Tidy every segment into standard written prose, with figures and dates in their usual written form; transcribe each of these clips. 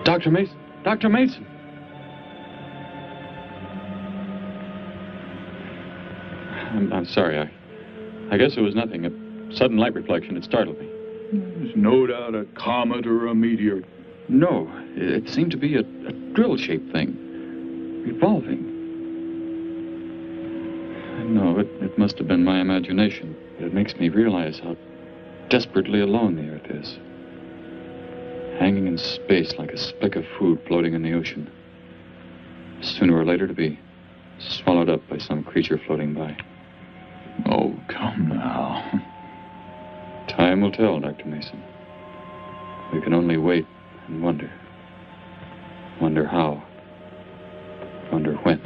Dr. Mason! Dr. Mason! I'm sorry. I guess it was nothing. A sudden light reflection. It startled me. There's no doubt a comet or a meteor. No, it seemed to be a drill-shaped thing. Revolving. No, it must have been my imagination. But it makes me realize how desperately alone the Earth is. Hanging in space like a speck of food floating in the ocean. Sooner or later to be swallowed up by some creature floating by. Oh, come now. Time will tell, Dr. Mason. We can only wait and wonder. Wonder how. Wonder when.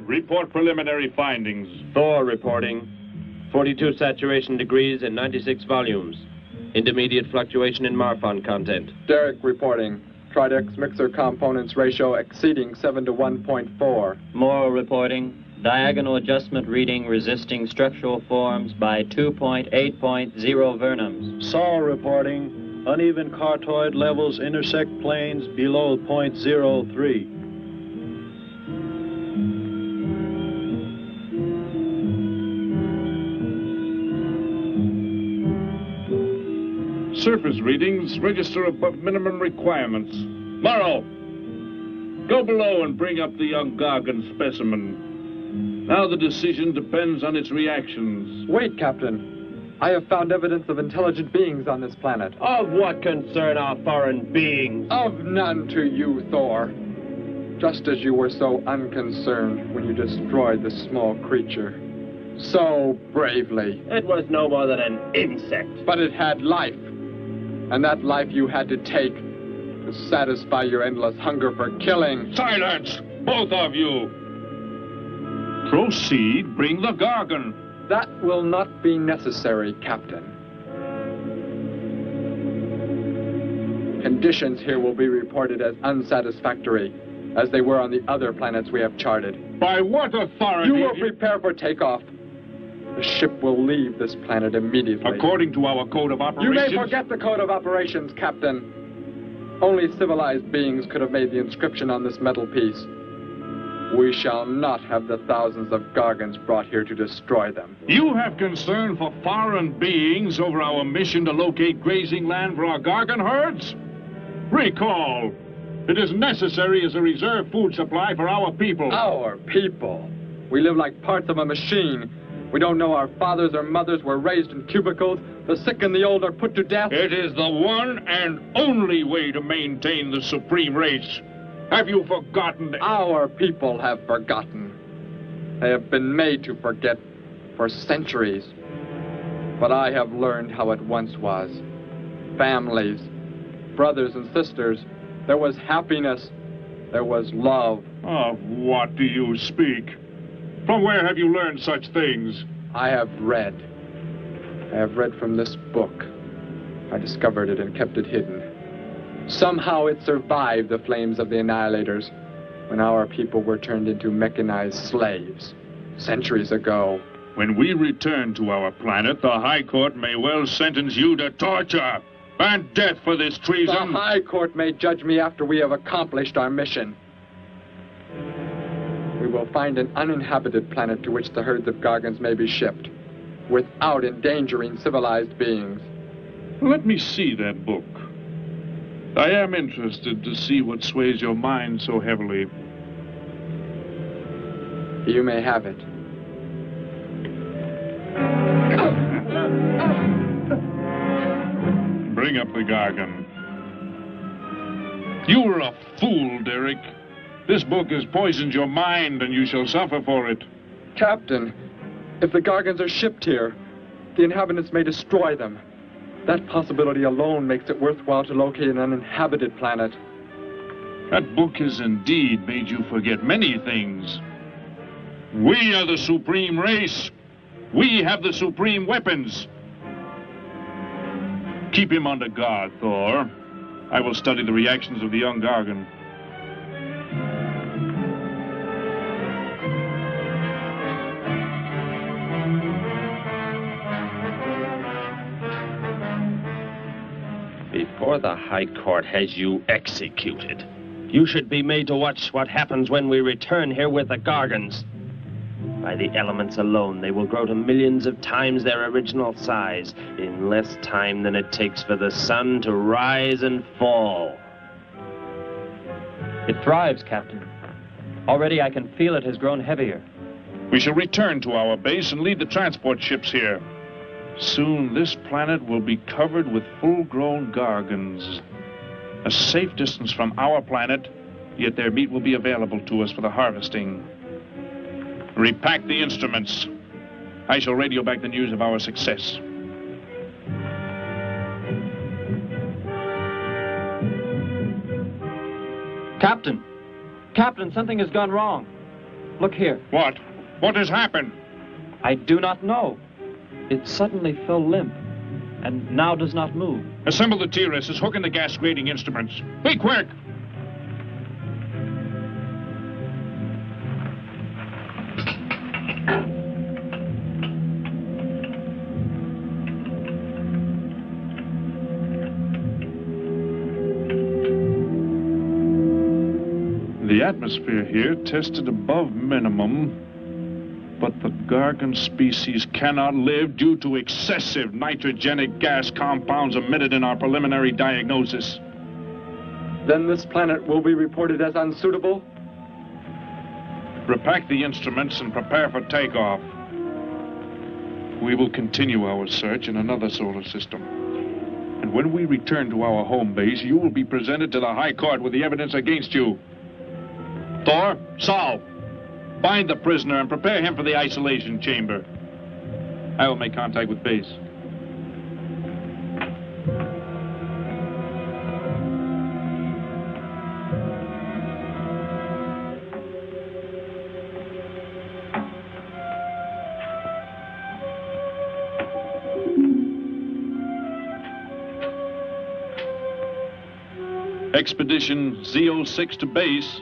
Report preliminary findings. Thor reporting. 42 saturation degrees and 96 volumes. Intermediate fluctuation in Marfan content. Derek reporting. Tridex mixer components ratio exceeding 7 to 1.4. Moore reporting. Diagonal adjustment reading resisting structural forms by 2.8.0 vernums. Saul reporting. Uneven cartoid levels intersect planes below .03. surface readings register above minimum requirements. Morrow, go below and bring up the young Gargon specimen. Now the decision depends on its reactions. Wait, Captain. I have found evidence of intelligent beings on this planet. Of what concern are foreign beings? Of none to you, Thor. Just as you were so unconcerned when you destroyed the small creature. So bravely. It was no more than an insect. But it had life. And that life you had to take to satisfy your endless hunger for killing. Silence, both of you! Proceed, bring the Gargon. That will not be necessary, Captain. Conditions here will be reported as unsatisfactory, as they were on the other planets we have charted. By what authority? You will prepare for takeoff. The ship will leave this planet immediately. According to our code of operations... You may forget the code of operations, Captain. Only civilized beings could have made the inscription on this metal piece. We shall not have the thousands of Gargons brought here to destroy them. You have concern for foreign beings over our mission to locate grazing land for our Gargon herds? Recall, it is necessary as a reserve food supply for our people. Our people? We live like parts of a machine. We don't know our fathers or mothers were raised in cubicles. The sick and the old are put to death. It is the one and only way to maintain the supreme race. Have you forgotten? Our people have forgotten. They have been made to forget for centuries. But I have learned how it once was. Families, brothers and sisters. There was happiness. There was love. Of what do you speak? From where have you learned such things? I have read. I have read from this book. I discovered it and kept it hidden. Somehow it survived the flames of the Annihilators when our people were turned into mechanized slaves centuries ago. When we return to our planet, the High Court may well sentence you to torture and death for this treason. The High Court may judge me after we have accomplished our mission. We will find an uninhabited planet to which the herds of Gargons may be shipped, without endangering civilized beings. Let me see that book. I am interested to see what sways your mind so heavily. You may have it. Bring up the Gargon. You were a fool, Derek. This book has poisoned your mind, and you shall suffer for it. Captain, if the Gargons are shipped here, the inhabitants may destroy them. That possibility alone makes it worthwhile to locate an uninhabited planet. That book has indeed made you forget many things. We are the supreme race. We have the supreme weapons. Keep him under guard, Thor. I will study the reactions of the young Gargon. Before the High Court has you executed, you should be made to watch what happens when we return here with the Gargons. By the elements alone, they will grow to millions of times their original size in less time than it takes for the sun to rise and fall. It thrives, Captain. Already I can feel it has grown heavier. We shall return to our base and lead the transport ships here. Soon this planet will be covered with full-grown Gargons. A safe distance from our planet, yet their meat will be available to us for the harvesting. Repack the instruments. I shall radio back the news of our success. Captain! Captain, something has gone wrong. Look here. What? What has happened? I do not know. It suddenly fell limp, and now does not move. Assemble the TRSs, hook in the gas grading instruments. Be quick! The atmosphere here tested above minimum. But the Gargon species cannot live due to excessive nitrogenic gas compounds emitted in our preliminary diagnosis. Then this planet will be reported as unsuitable? Repack the instruments and prepare for takeoff. We will continue our search in another solar system. And when we return to our home base, you will be presented to the High Court with the evidence against you. Thor, Saul, bind the prisoner and prepare him for the isolation chamber. I will make contact with base. Expedition Z06 to base.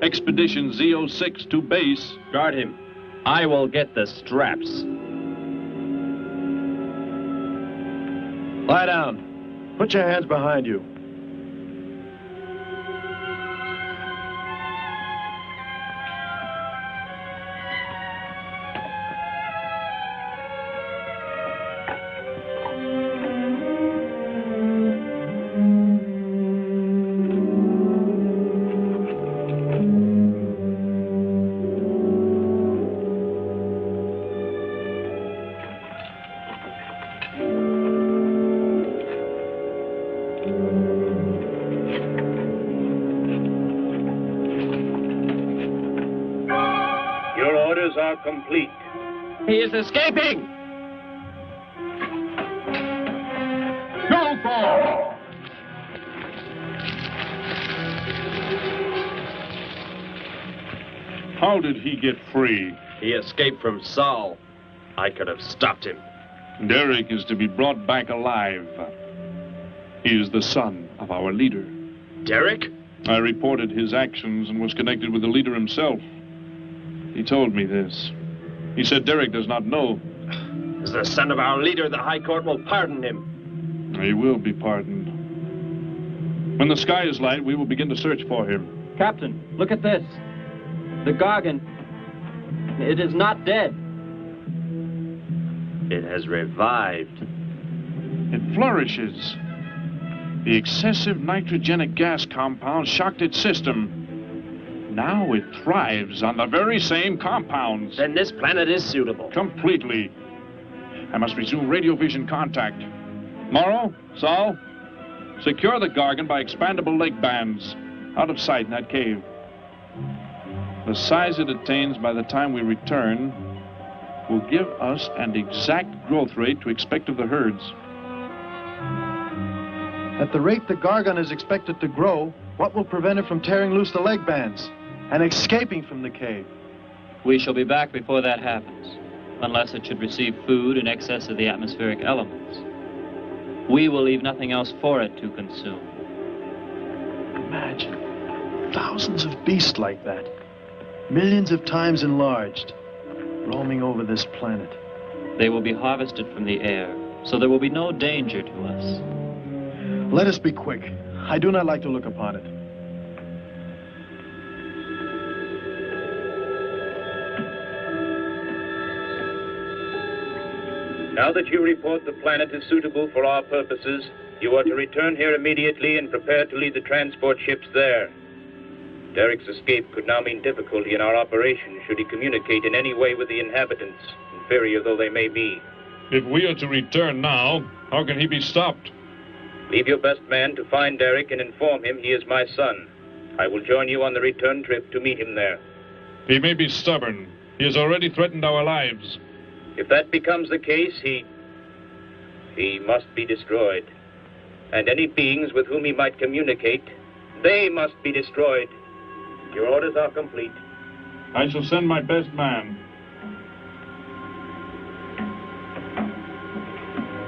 Expedition Z06 to base. Guard him. I will get the straps. Lie down. Put your hands behind you. Complete. He is escaping! Go, Thor! How did he get free? He escaped from Saul. I could have stopped him. Derek is to be brought back alive. He is the son of our leader. Derek? I reported his actions and was connected with the leader himself. He told me this. He said Derek does not know. As the son of our leader, the High Court will pardon him. He will be pardoned. When the sky is light, we will begin to search for him. Captain, look at this. The Gargon. It is not dead. It has revived. It flourishes. The excessive nitrogenic gas compound shocked its system. Now it thrives on the very same compounds. Then this planet is suitable. Completely. I must resume radio vision contact. Morrow, Saul, secure the Gargon by expandable leg bands. Out of sight in that cave. The size it attains by the time we return will give us an exact growth rate to expect of the herds. At the rate the Gargon is expected to grow, what will prevent it from tearing loose the leg bands and escaping from the cave? We shall be back before that happens, unless it should receive food in excess of the atmospheric elements. We will leave nothing else for it to consume. Imagine thousands of beasts like that, millions of times enlarged, roaming over this planet. They will be harvested from the air, so there will be no danger to us. Let us be quick. I do not like to look upon it. Now that you report the planet is suitable for our purposes, you are to return here immediately and prepare to lead the transport ships there. Derek's escape could now mean difficulty in our operation should he communicate in any way with the inhabitants, inferior though they may be. If we are to return now, how can he be stopped? Leave your best man to find Derek and inform him he is my son. I will join you on the return trip to meet him there. He may be stubborn. He has already threatened our lives. If that becomes the case, he must be destroyed. And any beings with whom he might communicate, they must be destroyed. Your orders are complete. I shall send my best man.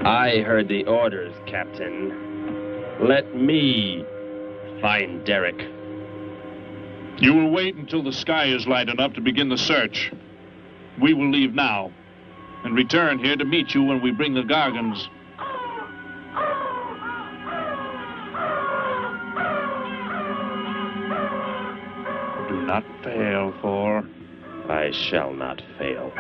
I heard the orders, Captain. Let me find Derek. You will wait until the sky is light enough to begin the search. We will leave now and return here to meet you when we bring the Gargons. Do not fail, Thor. I shall not fail.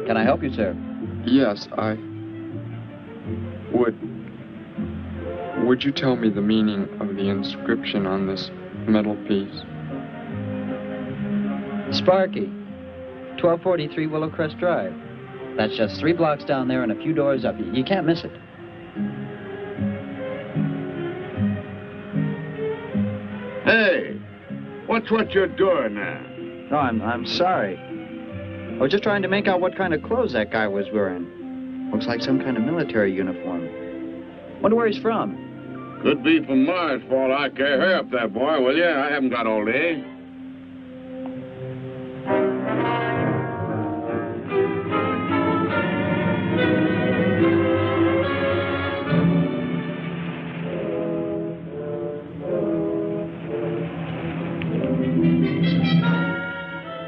Can I help you, sir? Yes, Would you tell me the meaning of the inscription on this metal piece? Sparky, 1243 Willowcrest Drive. That's just 3 blocks down there and a few doors up. You can't miss it. Hey, what's what you're doing there? No, I'm sorry. I was just trying to make out what kind of clothes that guy was wearing. Looks like some kind of military uniform. Wonder where he's from. Could be from Mars, for all I care. Hurry up there, boy, will you? I haven't got all day.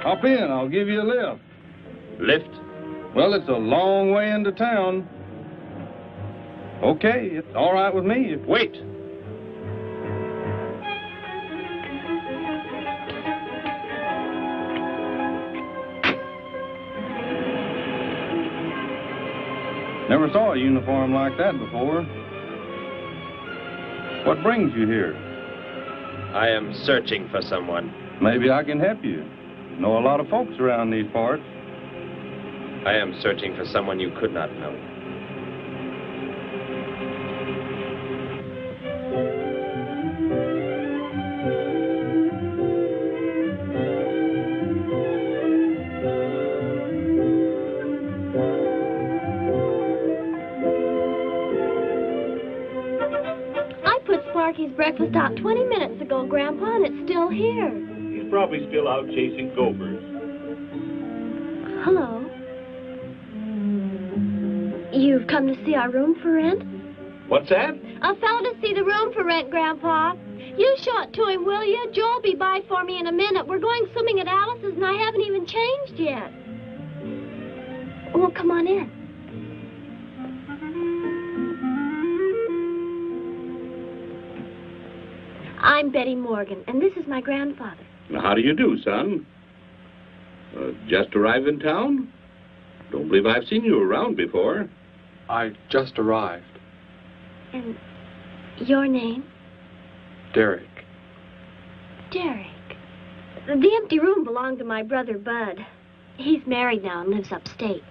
Hop in, I'll give you a lift. Lift? Well, it's a long way into town. Okay, it's all right with me. Wait! Never saw a uniform like that before. What brings you here? I am searching for someone. Maybe I can help you. Know a lot of folks around these parts. I am searching for someone you could not know. I put Sparky's breakfast out 20 minutes ago, Grandpa, and it's still here. He's probably still out chasing gophers. Hello. You've come to see our room for rent? What's that? A fellow to see the room for rent, Grandpa. You show it to him, will you? Joe'll be by for me in a minute. We're going swimming at Alice's, and I haven't even changed yet. Well, come on in. I'm Betty Morgan, and this is my grandfather. Now, how do you do, son? Just arrived in town? Don't believe I've seen you around before. I just arrived. And your name? Derek. Derek. The empty room belonged to my brother, Bud. He's married now and lives upstate.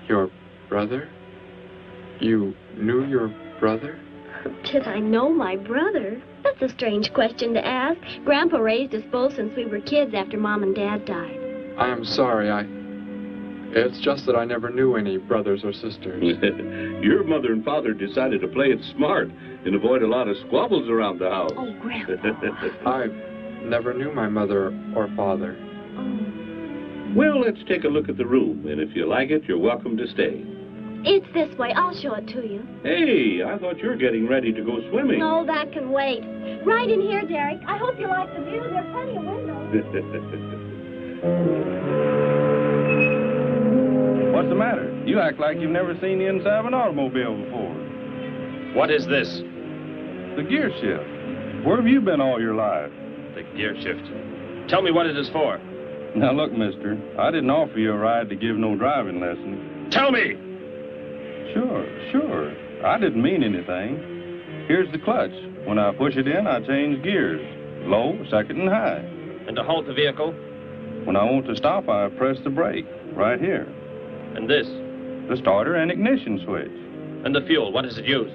Your brother? You knew your brother? Did I know my brother? That's a strange question to ask. Grandpa raised us both since we were kids after Mom and Dad died. I am sorry, It's just that I never knew any brothers or sisters. Your mother and father decided to play it smart and avoid a lot of squabbles around the house. Oh, Grandpa. I never knew my mother or father. Well, let's take a look at the room, and if you like it, you're welcome to stay. It's this way. I'll show it to you. Hey, I thought you were getting ready to go swimming. No, that can wait. Right in here, Derek. I hope you like the view. There are plenty of windows. What's the matter? You act like you've never seen the inside of an automobile before. What is this? The gear shift. Where have you been all your life? The gear shift. Tell me what it is for. Now look, mister, I didn't offer you a ride to give no driving lesson. Tell me! Sure. I didn't mean anything. Here's the clutch. When I push it in, I change gears. Low, second, and high. And to halt the vehicle? When I want to stop, I press the brake, right here. And this? The starter and ignition switch. And the fuel, what does it use?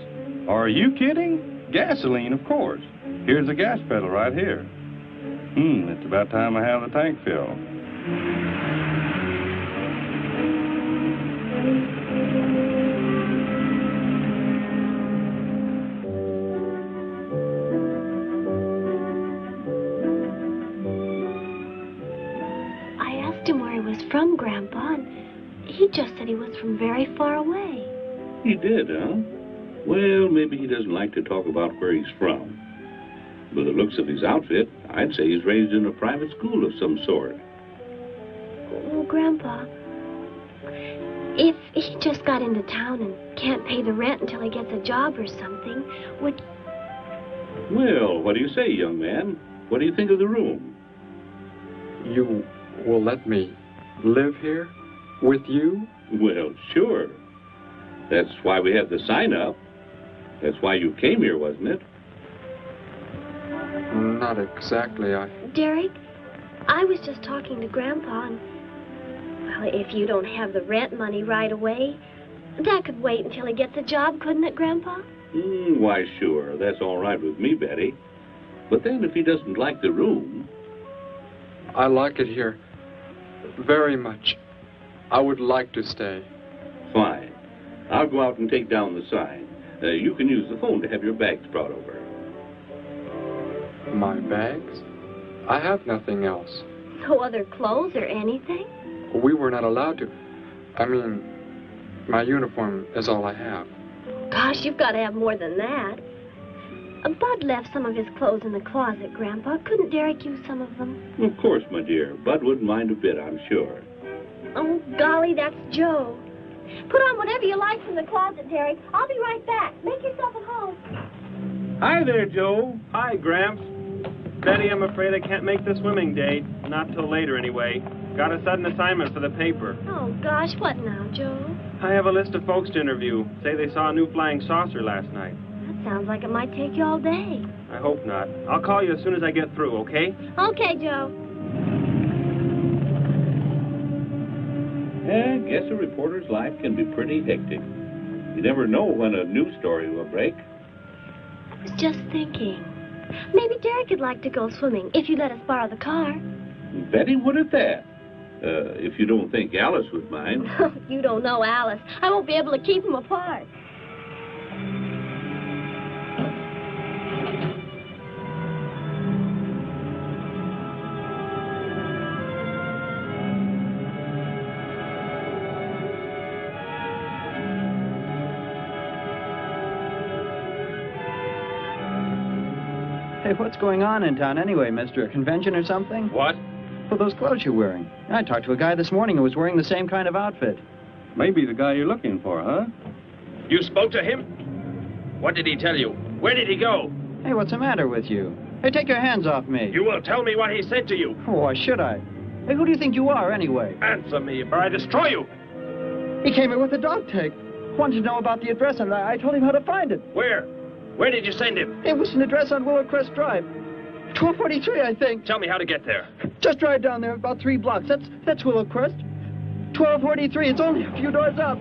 Are you kidding? Gasoline, of course. Here's the gas pedal right here. It's about time I have the tank filled. I asked him where he was from, Grandpa, and he just said he was from very far away. He did, huh? Well, maybe he doesn't like to talk about where he's from. By the looks of his outfit, I'd say he's raised in a private school of some sort. Well, Grandpa, if he just got into town and can't pay the rent until he gets a job or something, would... Well, what do you say, young man? What do you think of the room? You will let me live here with you? Well, sure. That's why we had the sign up. That's why you came here, wasn't it? Not exactly. Derek, I was just talking to Grandpa, and... Well, if you don't have the rent money right away, that could wait until he gets a job, couldn't it, Grandpa? Why, sure. That's all right with me, Betty. But then if he doesn't like the room... I like it here very much. I would like to stay. Fine. I'll go out and take down the sign. You can use the phone to have your bags brought over. My bags? I have nothing else. No other clothes or anything? We were not allowed to. I mean, my uniform is all I have. Gosh, you've got to have more than that. Bud left some of his clothes in the closet, Grandpa. Couldn't Derek use some of them? Of course, my dear. Bud wouldn't mind a bit, I'm sure. Oh, golly, that's Joe. Put on whatever you like from the closet, Derek. I'll be right back. Make yourself at home. Hi there, Joe. Hi, Gramps. Betty, I'm afraid I can't make the swimming date. Not till later, anyway. Got a sudden assignment for the paper. Oh, gosh, what now, Joe? I have a list of folks to interview. Say they saw a new flying saucer last night. That sounds like it might take you all day. I hope not. I'll call you as soon as I get through, okay? Okay, Joe. I guess a reporter's life can be pretty hectic. You never know when a news story will break. I was just thinking. Maybe Derek would like to go swimming if you let us borrow the car. Betty would at that. If you don't think Alice would mind. You don't know Alice. I won't be able to keep them apart. Hey, what's going on in town anyway, mister? A convention or something? What? Well, those clothes you're wearing. I talked to a guy this morning who was wearing the same kind of outfit. Maybe the guy you're looking for, huh? You spoke to him? What did he tell you? Where did he go? Hey, what's the matter with you? Hey, take your hands off me. You will tell me what he said to you. Oh, why should I? Hey, who do you think you are, anyway? Answer me, or I destroy you. He came here with a dog tag. Wanted to know about the address, and I told him how to find it. Where? Where did you send him? It was an address on Willow Crest Drive. 1243, I think. Tell me how to get there. Just drive down there about 3 blocks. That's Willow Crest. 1243. It's only a few doors up.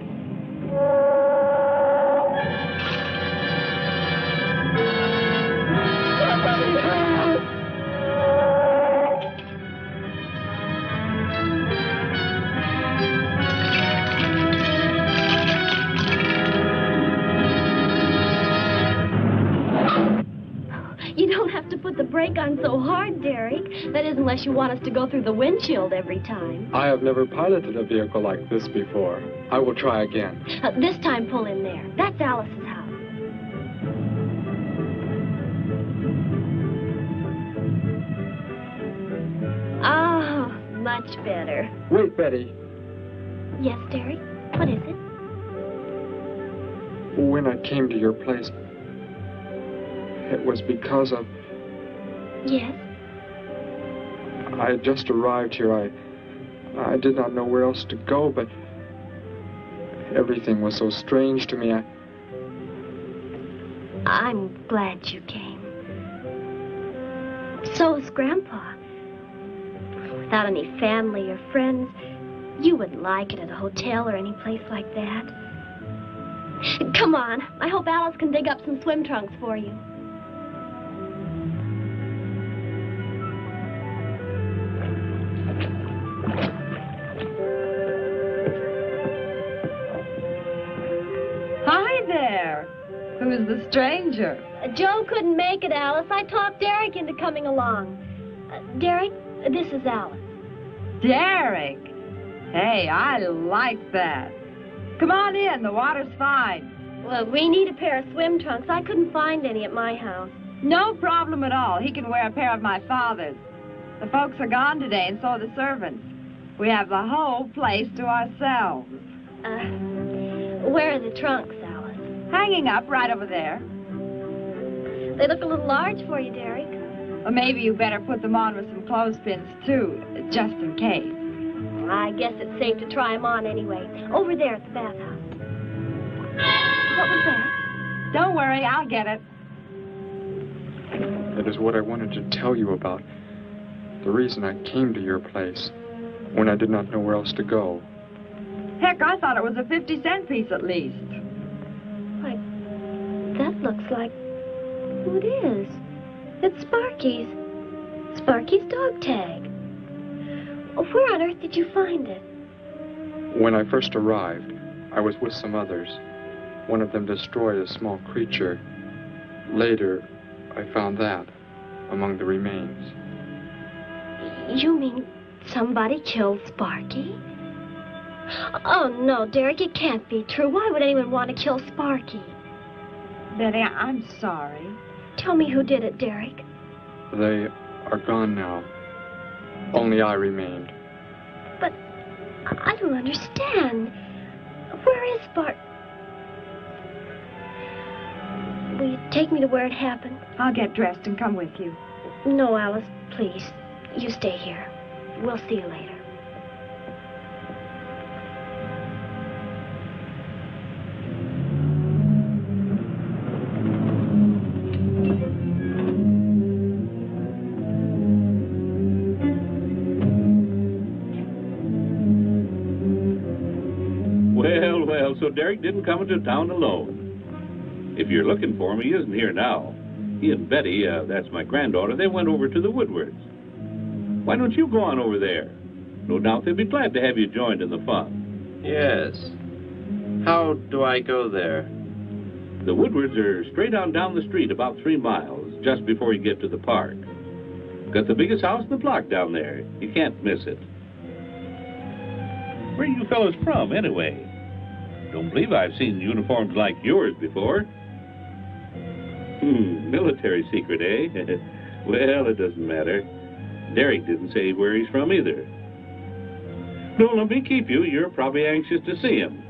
Somebody help! You don't have to put the brake on so hard, Derek. That is, unless you want us to go through the windshield every time. I have never piloted a vehicle like this before. I will try again. This time, pull in there. That's Alice's house. Ah, much better. Wait, Betty. Yes, Derek? What is it? When I came to your place, it was because of... Yes? I had just arrived here. I did not know where else to go, but everything was so strange to me. I'm glad you came. So is Grandpa. Without any family or friends, you wouldn't like it at a hotel or any place like that. Come on. I hope Alice can dig up some swim trunks for you. to the stranger. Joe couldn't make it, Alice. I talked Derek into coming along. Derek, this is Alice. Derek? Hey, I like that. Come on in, the water's fine. Well, we need a pair of swim trunks. I couldn't find any at my house. No problem at all. He can wear a pair of my father's. The folks are gone today, and so are the servants. We have the whole place to ourselves. Where are the trunks, Alice? Hanging up right over there. They look a little large for you, Derek. Well, maybe you better put them on with some clothespins, too, just in case. I guess it's safe to try them on anyway. Over there at the bathhouse. What was that? Don't worry, I'll get it. It is what I wanted to tell you about. The reason I came to your place when I did not know where else to go. Heck, I thought it was a 50-cent piece at least. Why, that looks like... Who it is? It's Sparky's. Sparky's dog tag. Where on earth did you find it? When I first arrived, I was with some others. One of them destroyed a small creature. Later, I found that among the remains. You mean somebody killed Sparky? Oh, no, Derek, it can't be true. Why would anyone want to kill Sparky? Betty, I'm sorry. Tell me who did it, Derek. They are gone now. Only I remained. But I don't understand. Where is Sparky? Will you take me to where it happened? I'll get dressed and come with you. No, Alice, please. You stay here. We'll see you later. Well, so Derek didn't come into town alone. If you're looking for him, he isn't here now. He and Betty, that's my granddaughter, they went over to the Woodwards. Why don't you go on over there? No doubt they'd be glad to have you joined in the fun. Yes. How do I go there? The Woodwards are straight on down the street about 3 miles, just before you get to the park. Got the biggest house in the block down there. You can't miss it. Where are you fellas from, anyway? Don't believe I've seen uniforms like yours before. Military secret, eh? Well, it doesn't matter. Derek didn't say where he's from either. Don't let me keep you. You're probably anxious to see him.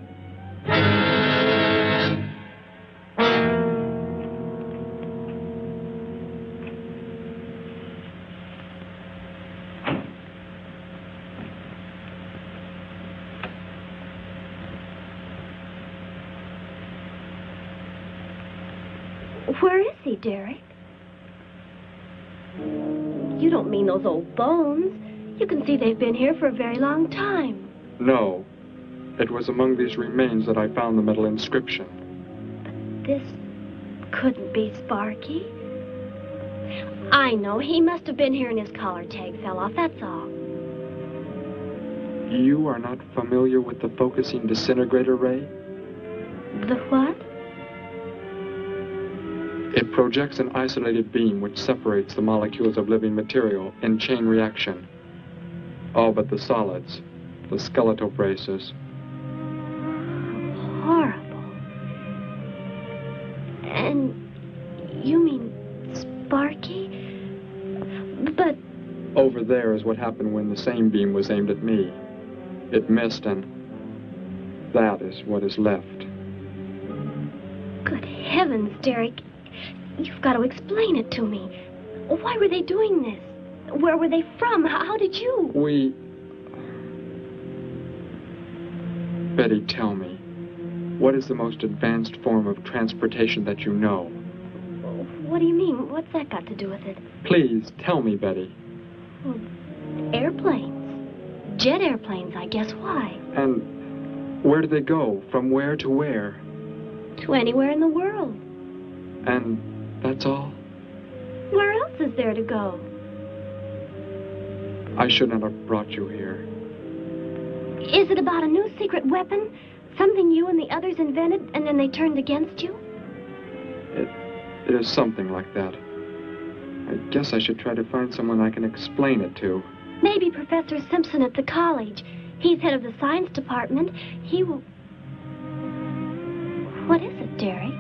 Where is he, Derek? You don't mean those old bones. You can see they've been here for a very long time. No. It was among these remains that I found the metal inscription. But this couldn't be Sparky. I know. He must have been here and his collar tag fell off, that's all. You are not familiar with the focusing disintegrator ray? The what? It projects an isolated beam which separates the molecules of living material in chain reaction. All but the solids, the skeletal braces. Horrible. And you mean Sparky? But... Over there is what happened when the same beam was aimed at me. It missed, and that is what is left. Good heavens, Derek. You've got to explain it to me. Why were they doing this? Where were they from? How did you... Betty, tell me, what is the most advanced form of transportation that you know? What do you mean? What's that got to do with it? Please, tell me, Betty. Well, airplanes. Jet airplanes, I guess. Why? And where do they go? From where to where? To anywhere in the world. And that's all? Where else is there to go? I shouldn't have brought you here. Is it about a new secret weapon? Something you and the others invented and then they turned against you? It is something like that. I guess I should try to find someone I can explain it to. Maybe Professor Simpson at the college. He's head of the science department. He will... What is it, Derek?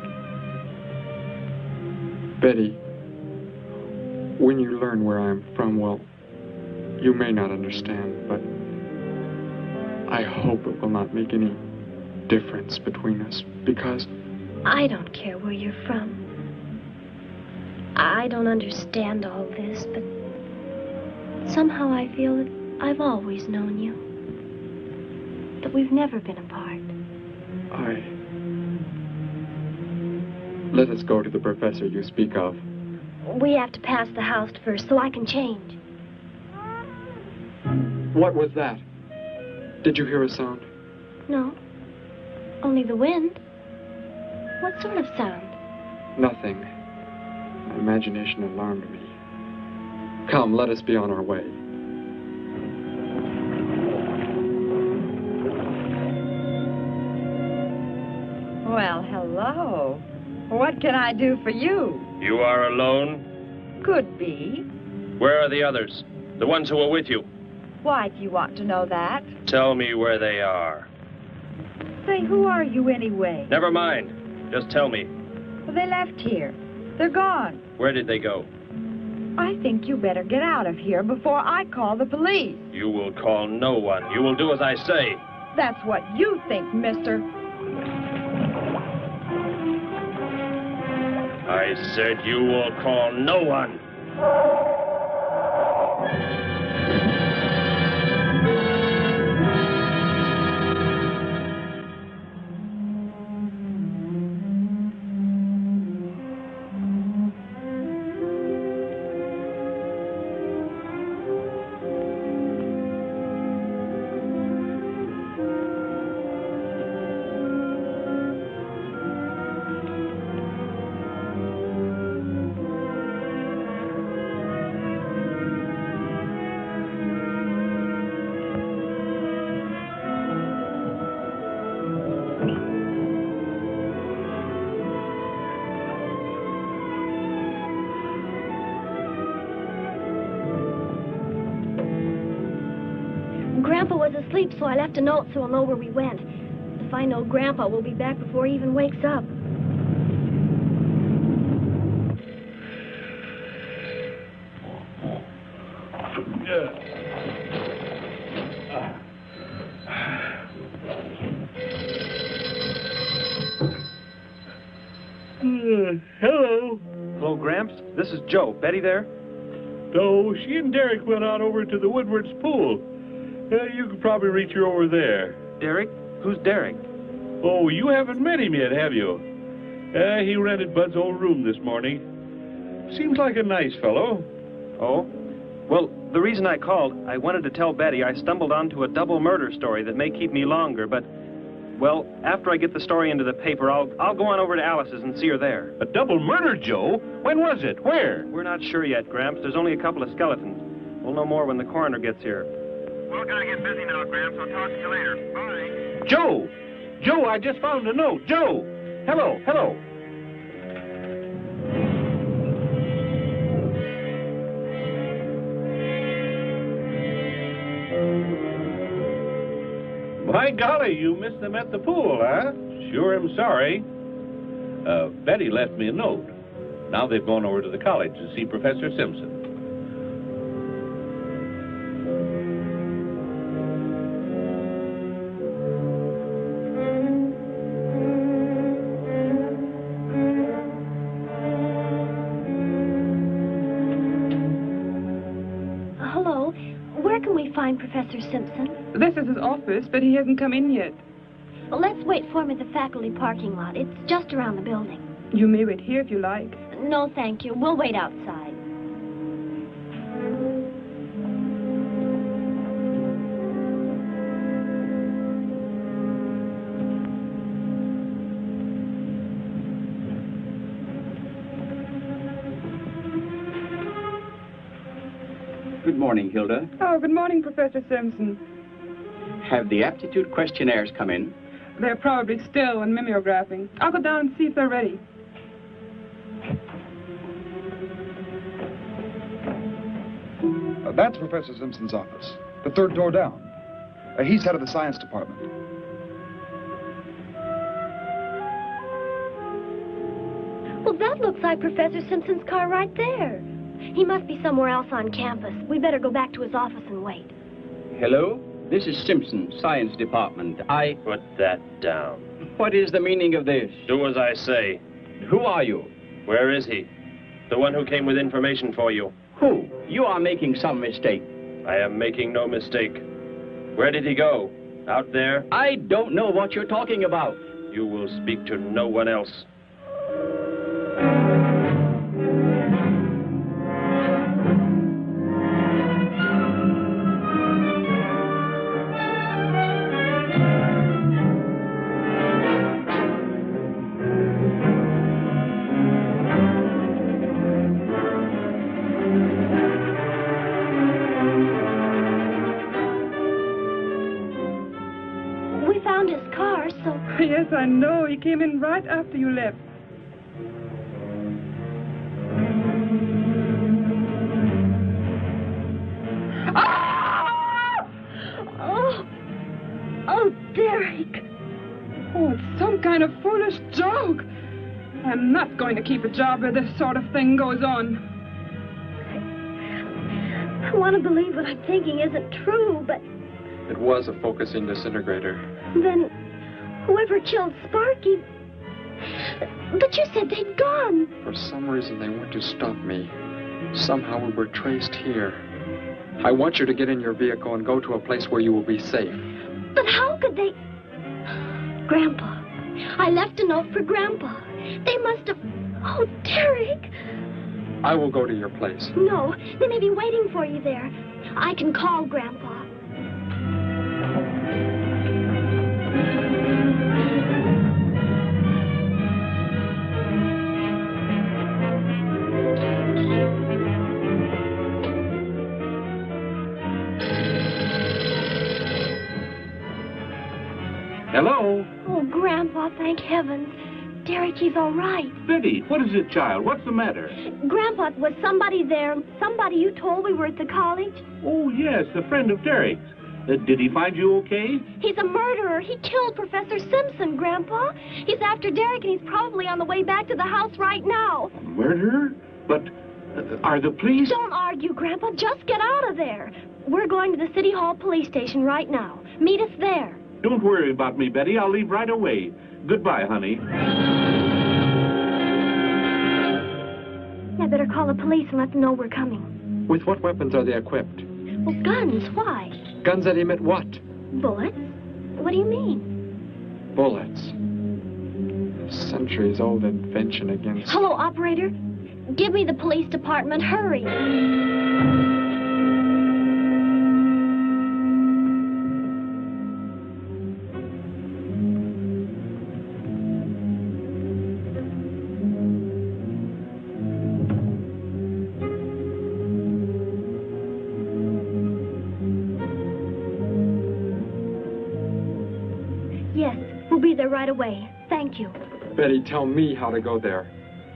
Betty, when you learn where I'm from, well, you may not understand, but I hope it will not make any difference between us, because... I don't care where you're from. I don't understand all this, but somehow I feel that I've always known you. That we've never been apart. Let us go to the professor you speak of. We have to pass the house first so I can change. What was that? Did you hear a sound? No. Only the wind. What sort of sound? Nothing. My imagination alarmed me. Come, let us be on our way. Well, hello. What can I do for you? You are alone? Could be. Where are the others? The ones who were with you? Why do you want to know that? Tell me where they are. Say, who are you anyway? Never mind. Just tell me. Well, they left here. They're gone. Where did they go? I think you better get out of here before I call the police. You will call no one. You will do as I say. That's what you think, mister. I said you will call no one. Grandpa was asleep, so I left a note so he'll know where we went. If I know Grandpa will be back before he even wakes up. Hello. Hello, Gramps. This is Joe. Betty there? No, she and Derek went out over to the Woodward's pool. You could probably reach her over there. Derek? Who's Derek? Oh, you haven't met him yet, have you? He rented Bud's old room this morning. Seems like a nice fellow. Oh? Well, the reason I called, I wanted to tell Betty I stumbled onto a double murder story that may keep me longer, but, well, after I get the story into the paper, I'll go on over to Alice's and see her there. A double murder, Joe? When was it? Where? We're not sure yet, Gramps. There's only a couple of skeletons. We'll know more when the coroner gets here. Well, gotta get busy now, Gramps. I'll talk to you later. Bye. Joe! Joe, I just found a note. Joe! Hello, hello. By golly, you missed them at the pool, huh? Sure am sorry. Betty left me a note. Now they've gone over to the college to see Professor Simpson. Hello. Where can we find Professor Simpson? This is his office, but he hasn't come in yet. Well, let's wait for him at the faculty parking lot. It's just around the building. You may wait here if you like. No, thank you. We'll wait outside. Good morning, Hilda. Oh, good morning, Professor Simpson. Have the aptitude questionnaires come in? They're probably still in mimeographing. I'll go down and see if they're ready. That's Professor Simpson's office. The third door down. He's head of the science department. Well, that looks like Professor Simpson's car right there. He must be somewhere else on campus. We better go back to his office and wait. Hello? This is Simpson, Science Department. Put that down. What is the meaning of this? Do as I say. Who are you? Where is he? The one who came with information for you. Who? You are making some mistake. I am making no mistake. Where did he go? Out there? I don't know what you're talking about. You will speak to no one else. Yes, I know. He came in right after you left. Ah! Oh, Derek. Oh, it's some kind of foolish joke. I'm not going to keep a job where this sort of thing goes on. I want to believe what I'm thinking isn't true, but... It was a focusing disintegrator. Then... whoever killed Sparky... But you said they'd gone. For some reason, they went to stop me. Somehow we were traced here. I want you to get in your vehicle and go to a place where you will be safe. But how could they... Grandpa. I left a note for Grandpa. They must have... Oh, Derek. I will go to your place. No, they may be waiting for you there. I can call Grandpa. Hello? Oh, Grandpa, thank heavens. Derek, he's all right. Betty, what is it, child? What's the matter? Grandpa, was somebody there? Somebody you told we were at the college? Oh, yes, a friend of Derek's. Did he find you okay? He's a murderer. He killed Professor Simpson, Grandpa. He's after Derek, and he's probably on the way back to the house right now. A murderer? But are the police... Don't argue, Grandpa. Just get out of there. We're going to the City Hall police station right now. Meet us there. Don't worry about me, Betty. I'll leave right away. Goodbye, honey. I better call the police and let them know we're coming. With what weapons are they equipped? Well, guns. Why? Guns that emit what? Bullets? What do you mean? Bullets. A centuries-old invention against... Hello, operator. Give me the police department. Hurry. Right away. Thank you. Betty, tell me how to go there.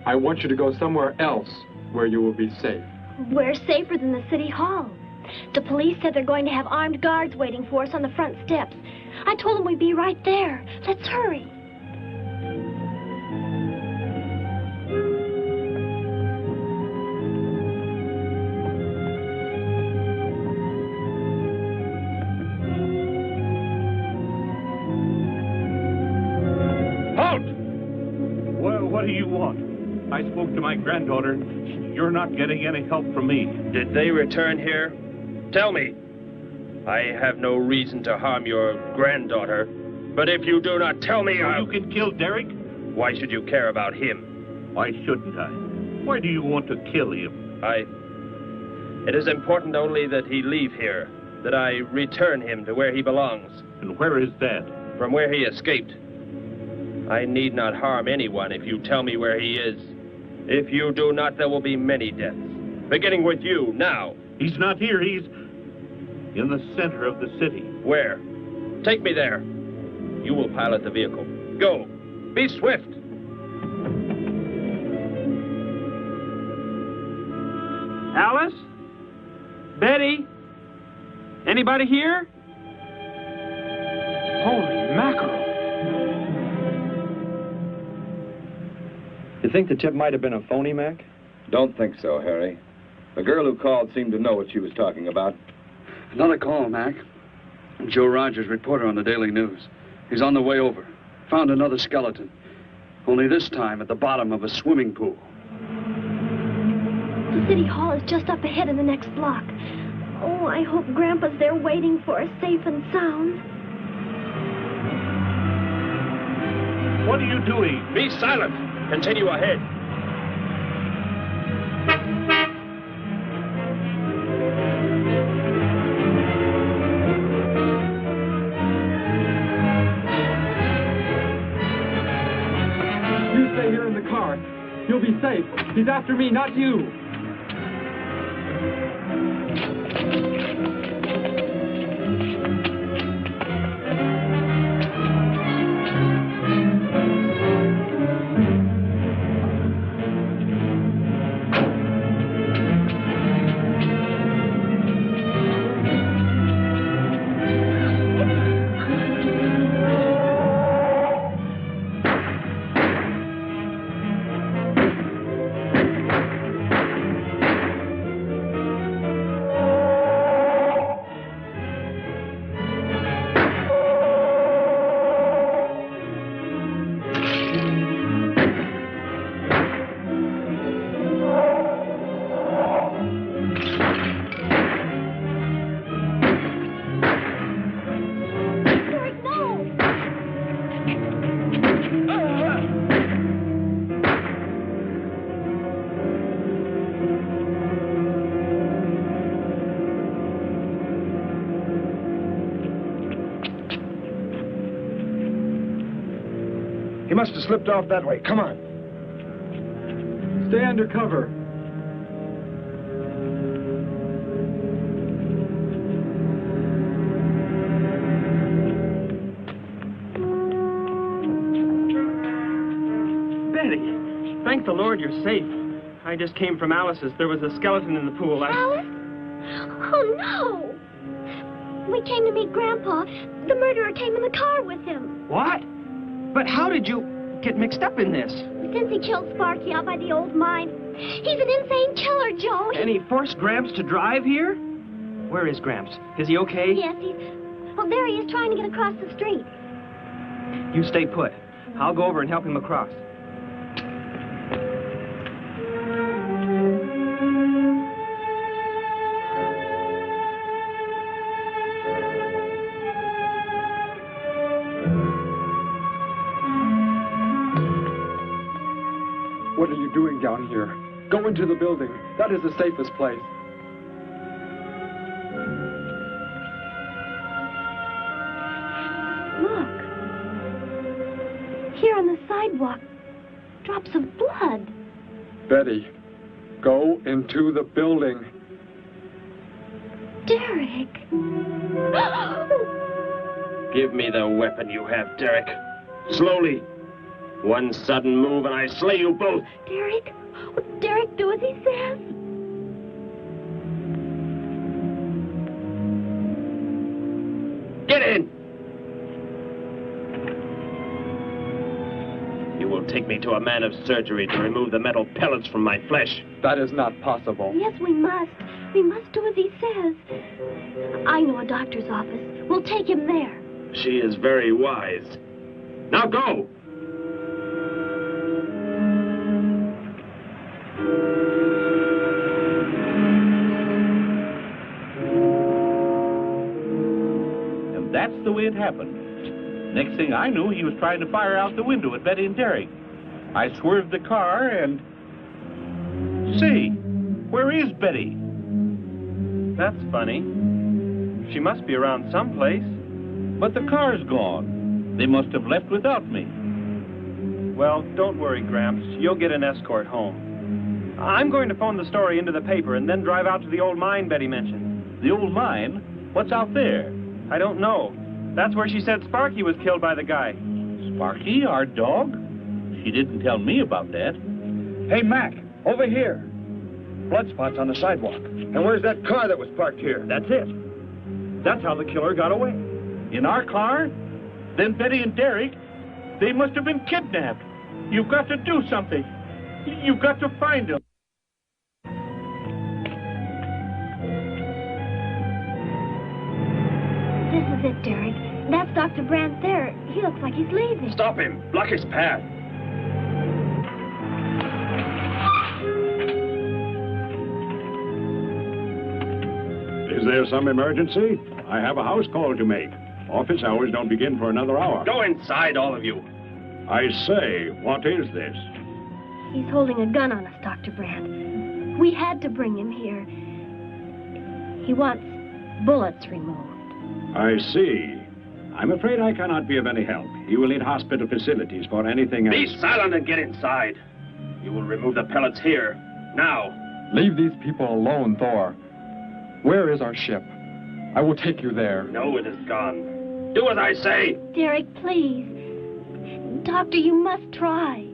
I want you to go somewhere else where you will be safe. We're safer than the City Hall. The police said they're going to have armed guards waiting for us on the front steps. I told them we'd be right there. Let's hurry. What do you want? I spoke to my granddaughter. You're not getting any help from me. Did they return here? Tell me. I have no reason to harm your granddaughter, but if you do not tell me, You can kill Derek? Why should you care about him? Why shouldn't I? Why do you want to kill him? It is important only that he leave here, that I return him to where he belongs. And where is that? From where he escaped. I need not harm anyone if you tell me where he is. If you do not, there will be many deaths. Beginning with you, now. He's not here. He's in the center of the city. Where? Take me there. You will pilot the vehicle. Go. Be swift. Alice? Betty? Anybody here? Holy mackerel. You think the tip might have been a phony, Mac? Don't think so, Harry. The girl who called seemed to know what she was talking about. Another call, Mac. Joe Rogers, reporter on the Daily News. He's on the way over. Found another skeleton. Only this time at the bottom of a swimming pool. The city hall is just up ahead in the next block. Oh, I hope Grandpa's there waiting for us safe and sound. What are you doing? Be silent. Continue ahead. You stay here in the car. You'll be safe. He's after me, not you. He must have slipped off that way. Come on. Stay under cover. Betty, thank the Lord you're safe. I just came from Alice's. There was a skeleton in the pool. Alice? Oh, no. We came to meet Grandpa. The murderer came in the car with him. What? But how did you get mixed up in this? Since he killed Sparky out by the old mine. He's an insane killer, Joe. And he forced Gramps to drive here? Where is Gramps? Is he okay? Yes, well, there he is trying to get across the street. You stay put. I'll go over and help him across. What are you doing down here? Go into the building. That is the safest place. Look. Here on the sidewalk. Drops of blood. Betty, go into the building. Derek. Give me the weapon you have, Derek. Slowly. One sudden move and I slay you both. Derek? Will Derek do as he says? Get in! You will take me to a man of surgery to remove the metal pellets from my flesh. That is not possible. Yes, we must. We must do as he says. I know a doctor's office. We'll take him there. She is very wise. Now go! And that's the way it happened. Next thing I knew, he was trying to fire out the window at Betty and Derek. I swerved the car and... Say, where is Betty? That's funny. She must be around someplace. But the car's gone. They must have left without me. Well, don't worry, Gramps. You'll get an escort home. I'm going to phone the story into the paper and then drive out to the old mine Betty mentioned. The old mine? What's out there? I don't know. That's where she said Sparky was killed by the guy. Sparky, our dog? She didn't tell me about that. Hey, Mac, over here. blood spots on the sidewalk. And where's that car that was parked here? That's it. That's how the killer got away. In our car? Then Betty and Derek, they must have been kidnapped. You've got to do something. You've got to find them. This is it, Derek. That's Dr. Brandt there. He looks like he's leaving. Stop him. Block his path. Is there some emergency? I have a house call to make. Office hours don't begin for another hour. Go inside, all of you. I say, what is this? He's holding a gun on us, Dr. Brandt. We had to bring him here. He wants bullets removed. I see. I'm afraid I cannot be of any help. You will need hospital facilities for anything else. Be silent and get inside. You will remove the pellets here, now. Leave these people alone, Thor. Where is our ship? I will take you there. No, it is gone. Do as I say. Derek, please. Doctor, you must try.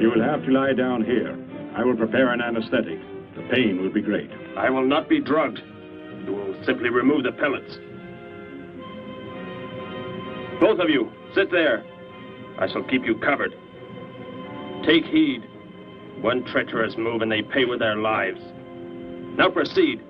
You will have to lie down here. I will prepare an anesthetic. The pain will be great. I will not be drugged. You will simply remove the pellets. Both of you, sit there. I shall keep you covered. Take heed. One treacherous move and they pay with their lives. Now proceed.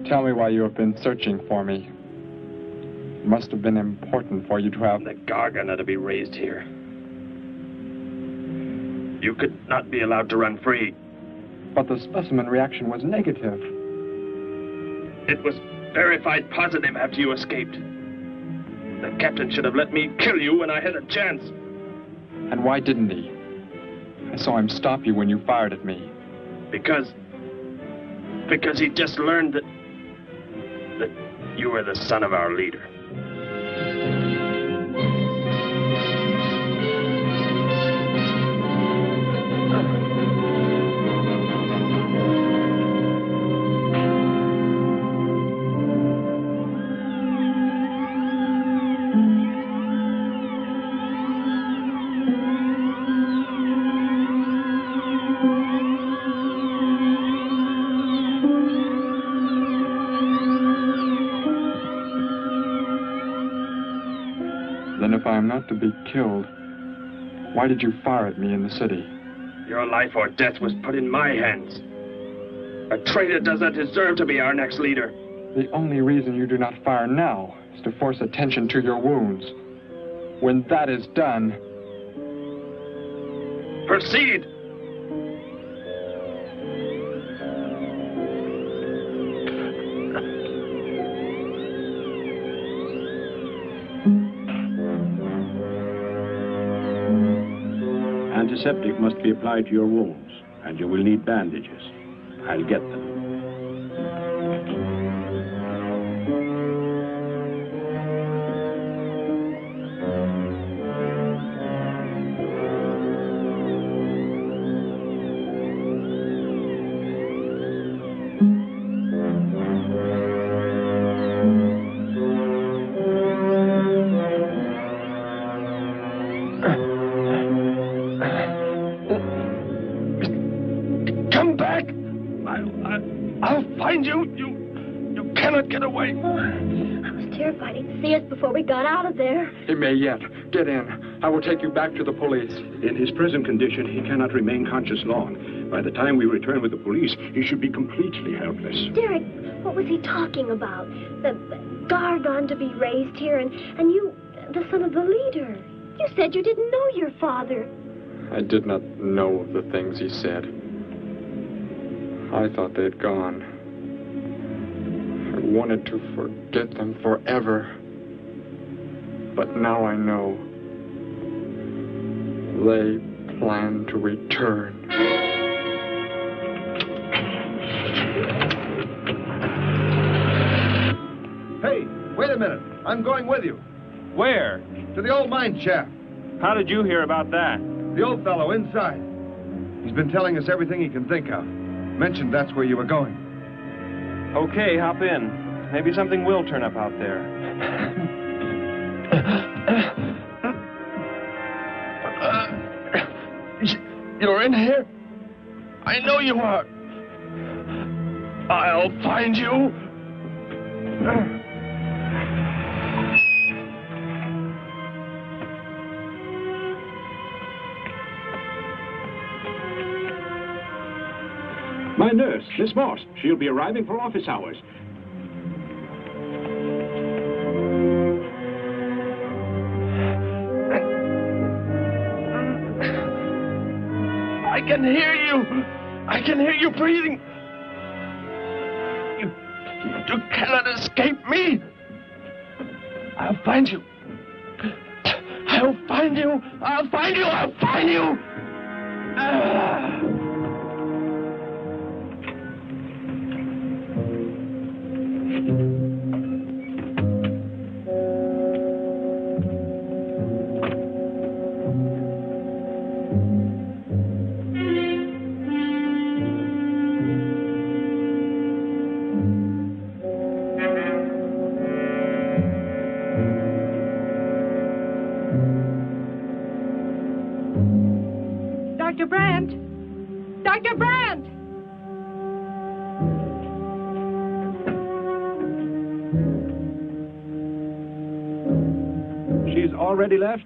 Tell me why you have been searching for me. It must have been important for you to have... The Gargon are to be raised here. You could not be allowed to run free. But the specimen reaction was negative. It was verified positive after you escaped. The captain should have let me kill you when I had a chance. And why didn't he? I saw him stop you when you fired at me. Because he just learned that you were the son of our leader. If I am not to be killed, why did you fire at me in the city? Your life or death was put in my hands. A traitor does not deserve to be our next leader. The only reason you do not fire now is to force attention to your wounds. When that is done... Proceed! Antiseptic must be applied to your wounds, and you will need bandages. I'll get them. We got out of there. He may yet. Get in. I will take you back to the police. In his present condition, he cannot remain conscious long. By the time we return with the police, he should be completely helpless. Derek, what was he talking about? The Gargon to be raised here, and you, the son of the leader. You said you didn't know your father. I did not know the things he said. I thought they'd gone. I wanted to forget them forever. But now I know. They plan to return. Hey, wait a minute. I'm going with you. Where? To the old mine shaft. How did you hear about that? The old fellow inside. He's been telling us everything he can think of. Mentioned that's where you were going. Okay, hop in. Maybe something will turn up out there. You're in here? I know you are. I'll find you. My nurse, Miss Moss. She'll be arriving for office hours. I can hear you. I can hear you breathing. You cannot escape me. I'll find you. I'll find you. I'll find you. I'll find you. Dr. Brandt! Dr. Brandt! She's already left?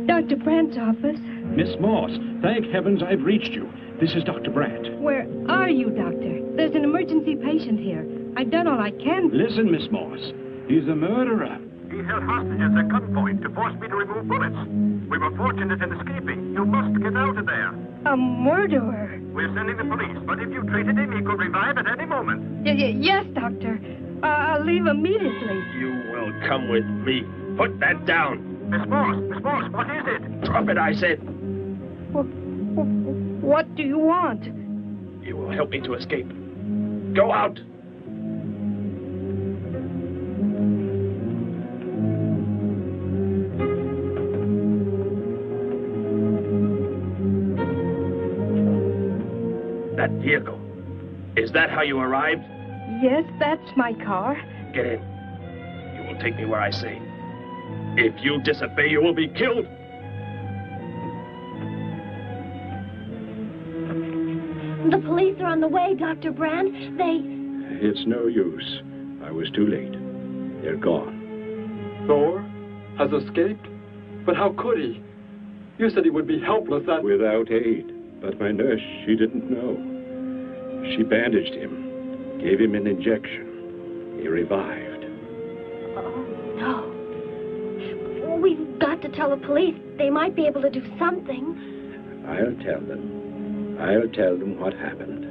Dr. Brandt's office. Miss Moss, thank heavens I've reached you. This is Dr. Brandt. Where are you, Doctor? There's an emergency patient here. I've done all I can. Listen, Miss Moss. He's a murderer. He held hostages at gunpoint to force me to remove bullets. We were fortunate in escaping. You must get out of there. A murderer? We're sending the police, but if you treated him, he could revive at any moment. Yes, Doctor. I'll leave immediately. You will come with me. Put that down. Miss Moss, what is it? Drop it, I said. What do you want? You will help me to escape. Go out. That vehicle. Is that how you arrived? Yes, that's my car. Get in. You will take me where I say. If you disobey, you will be killed. The police are on the way, Dr. Brandt. It's no use. I was too late. They're gone. Thor has escaped? But how could he? You said he would be helpless without aid. But my nurse, she didn't know. She bandaged him, gave him an injection. He revived. Oh, no. We've got to tell the police. They might be able to do something. I'll tell them. I'll tell them what happened.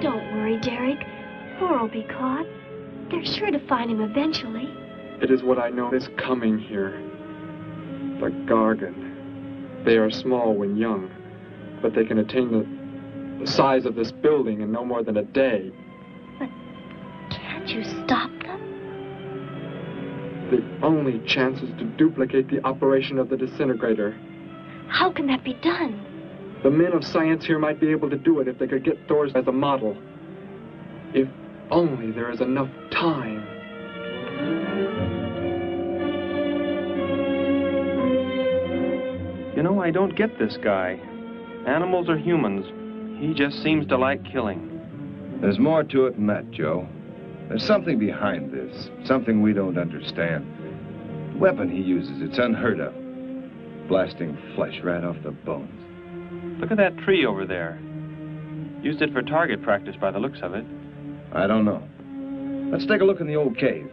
Don't worry, Derek. Thor will be caught. They're sure to find him eventually. It is what I know is coming here. The Gargon. They are small when young, but they can attain the size of this building in no more than a day. But can't you stop them? The only chance is to duplicate the operation of the disintegrator. How can that be done? The men of science here might be able to do it if they could get Thor as a model. If only there is enough time. You know, I don't get this guy. Animals or humans, he just seems to like killing. There's more to it than that, Joe. There's something behind this, something we don't understand. The weapon he uses, it's unheard of. Blasting flesh right off the bones. Look at that tree over there. Used it for target practice by the looks of it. I don't know. Let's take a look in the old cave.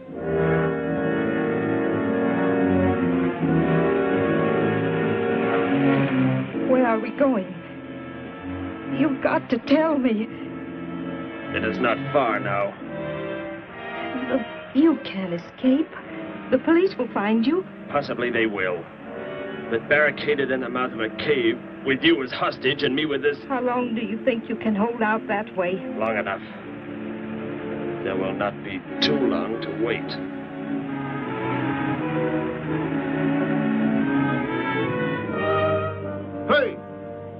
Where are we going? You've got to tell me. It is not far now. Look, you can't escape. The police will find you. Possibly they will. But barricaded in the mouth of a cave, with you as hostage and me with this... How long do you think you can hold out that way? Long enough. There will not be too long to wait. Hey!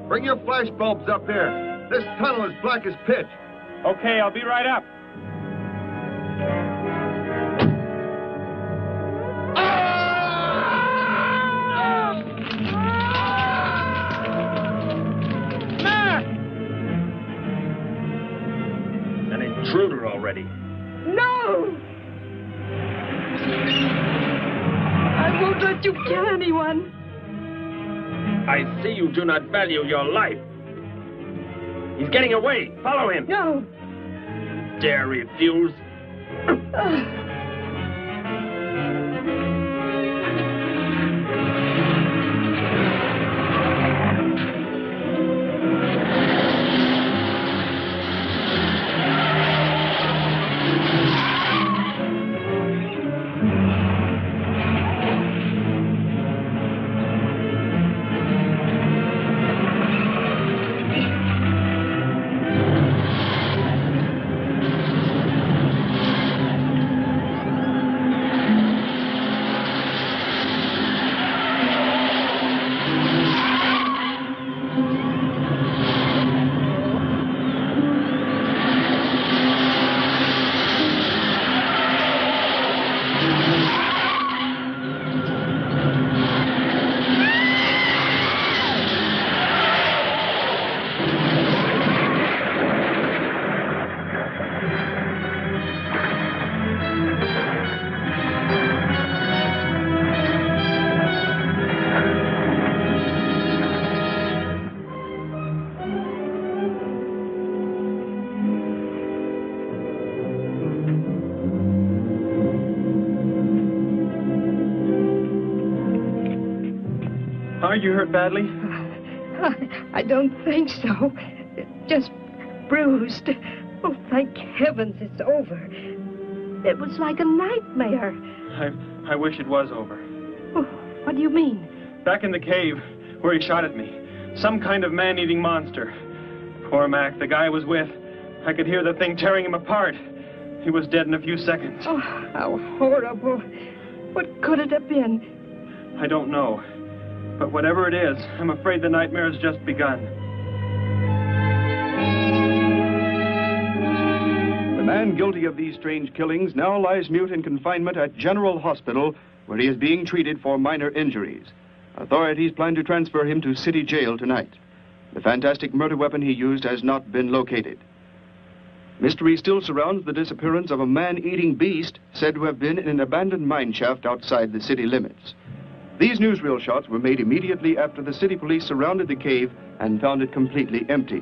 Bring your flash bulbs up here. This tunnel is black as pitch. Okay, I'll be right up. An intruder already. No! I won't let you kill anyone. I see you do not value your life. He's getting away. Follow him. No. Dare refuse? Are you hurt badly? I don't think so. Just bruised. Oh, thank heavens it's over. It was like a nightmare. I wish it was over. Oh, what do you mean? Back in the cave where he shot at me. Some kind of man-eating monster. Poor Mac, the guy I was with. I could hear the thing tearing him apart. He was dead in a few seconds. Oh, how horrible. What could it have been? I don't know. But whatever it is, I'm afraid the nightmare has just begun. The man guilty of these strange killings now lies mute in confinement at General Hospital, where he is being treated for minor injuries. Authorities plan to transfer him to City Jail tonight. The fantastic murder weapon he used has not been located. Mystery still surrounds the disappearance of a man-eating beast said to have been in an abandoned mine shaft outside the city limits. These newsreel shots were made immediately after the city police surrounded the cave and found it completely empty.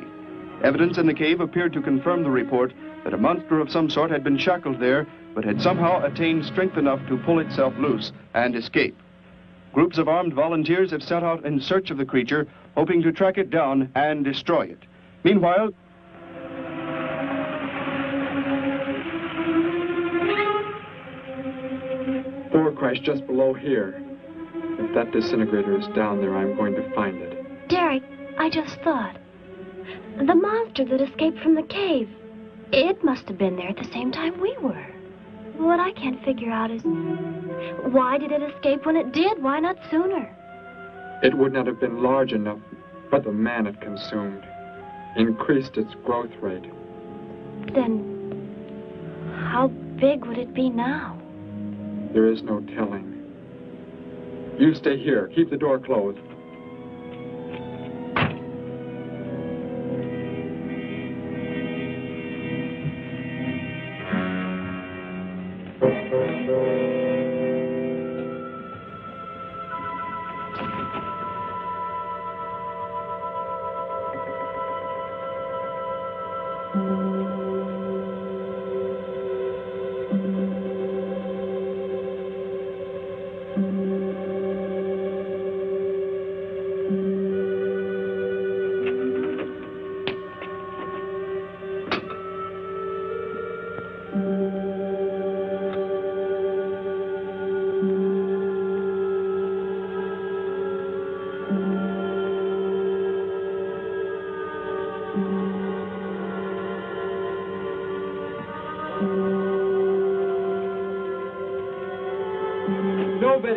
Evidence in the cave appeared to confirm the report that a monster of some sort had been shackled there, but had somehow attained strength enough to pull itself loose and escape. Groups of armed volunteers have set out in search of the creature, hoping to track it down and destroy it. Meanwhile, Thor crashed just below here. If that disintegrator is down there, I'm going to find it. Derek, I just thought. The monster that escaped from the cave. It must have been there at the same time we were. What I can't figure out is, why did it escape when it did? Why not sooner? It would not have been large enough, but the man it consumed increased its growth rate. Then, how big would it be now? There is no telling. You stay here. Keep the door closed.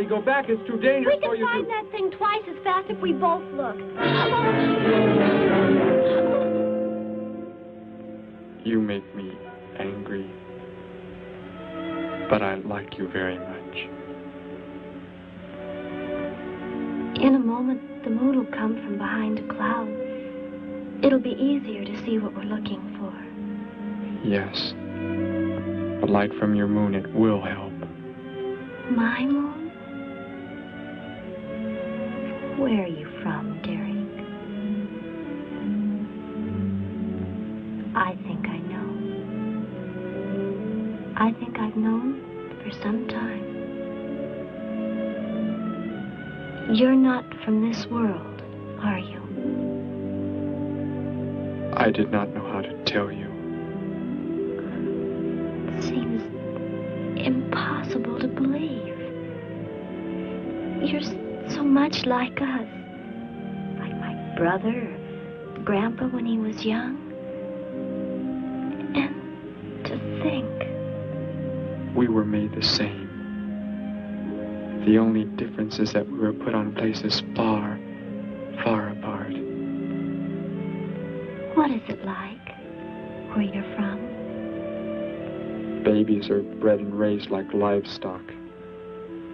Go back. It's too dangerous for you. We can find that thing twice as fast if we both look. You make me angry, but I like you very much. In a moment, the moon will come from behind a cloud. It'll be easier to see what we're looking for. Yes. The light from your moon, it will help. My moon? Where are you from, Derek? I think I know. I think I've known for some time. You're not from this world, are you? I did not know how to tell you. It seems impossible to believe. You're so much like us. Like my brother, or Grandpa when he was young. And to think. We were made the same. The only difference is that we were put on places far, far apart. What is it like, where you're from? Babies are bred and raised like livestock,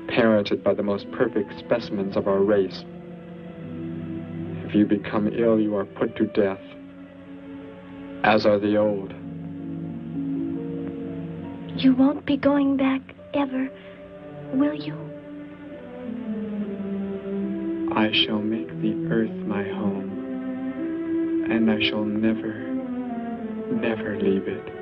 parented by the most perfect specimens of our race. If you become ill, you are put to death, as are the old. You won't be going back ever, will you? I shall make the earth my home, and I shall never, never leave it.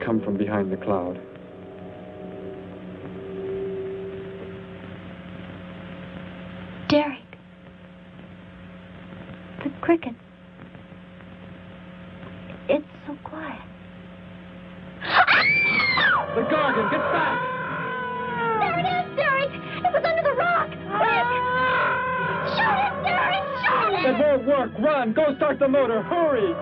Come from behind the cloud. Derek. The cricket. It's so quiet. The Gargon, get back! There it is, Derek! It was under the rock! Quick! Shoot it, Derek! Shoot it! It won't work! Run! Go start the motor! Hurry!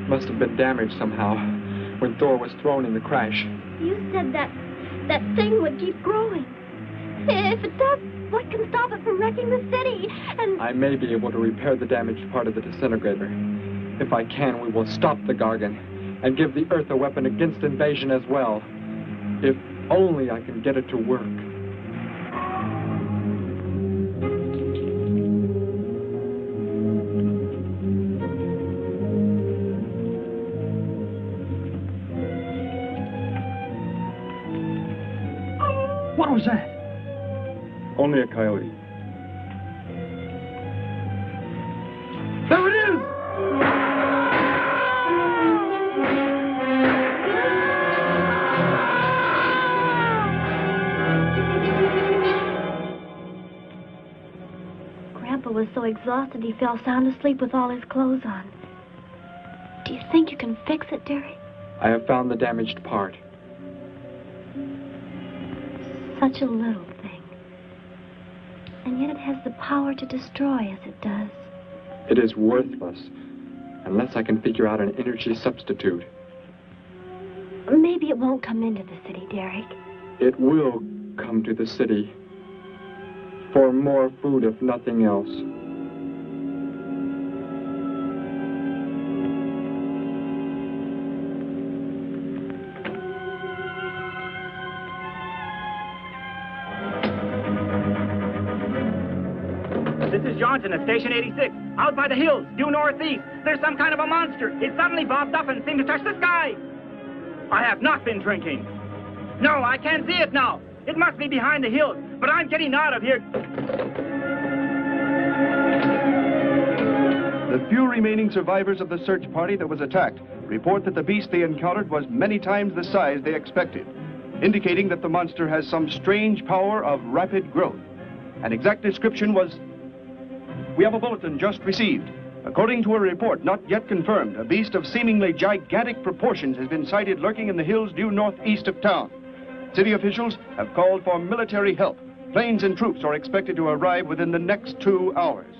Must have been damaged somehow when Thor was thrown in the crash. You said that thing would keep growing. If it does, what can stop it from wrecking the city? And I may be able to repair the damaged part of the disintegrator. If I can, we will stop the Gargon and give the Earth a weapon against invasion as well. If only I can get it to work. What was that? Only a coyote. There it is! Grandpa was so exhausted he fell sound asleep with all his clothes on. Do you think you can fix it, Derek? I have found the damaged part. Such a little thing. And yet it has the power to destroy as it does. It is worthless unless I can figure out an energy substitute. Maybe it won't come into the city, Derek. It will come to the city. For more food, if nothing else. This is Johnson at Station 86. Out by the hills, due northeast. There's some kind of a monster. It suddenly bobbed up and seemed to touch the sky. I have not been drinking. No, I can't see it now. It must be behind the hills, but I'm getting out of here. The few remaining survivors of the search party that was attacked report that the beast they encountered was many times the size they expected, indicating that the monster has some strange power of rapid growth. An exact description was... We have a bulletin just received. According to a report not yet confirmed, a beast of seemingly gigantic proportions has been sighted lurking in the hills due northeast of town. City officials have called for military help. Planes and troops are expected to arrive within the next 2 hours.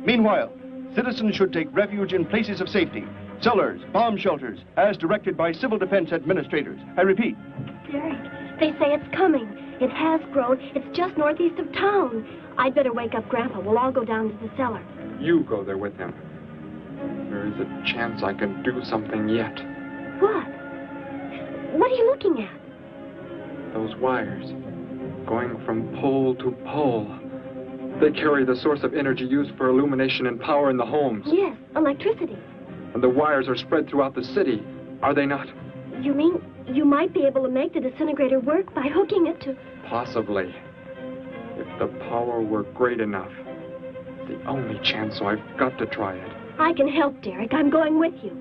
Meanwhile, citizens should take refuge in places of safety, cellars, bomb shelters, as directed by civil defense administrators. I repeat. Derek, they say it's coming. It has grown. It's just northeast of town. I'd better wake up Grandpa. We'll all go down to the cellar. You go there with him. There is a chance I can do something yet. What? What are you looking at? Those wires, going from pole to pole. They carry the source of energy used for illumination and power in the homes. Yes, electricity. And the wires are spread throughout the city, are they not? You mean you might be able to make the disintegrator work by hooking it to... Possibly. If the power were great enough. The only chance, so I've got to try it. I can help, Derek. I'm going with you.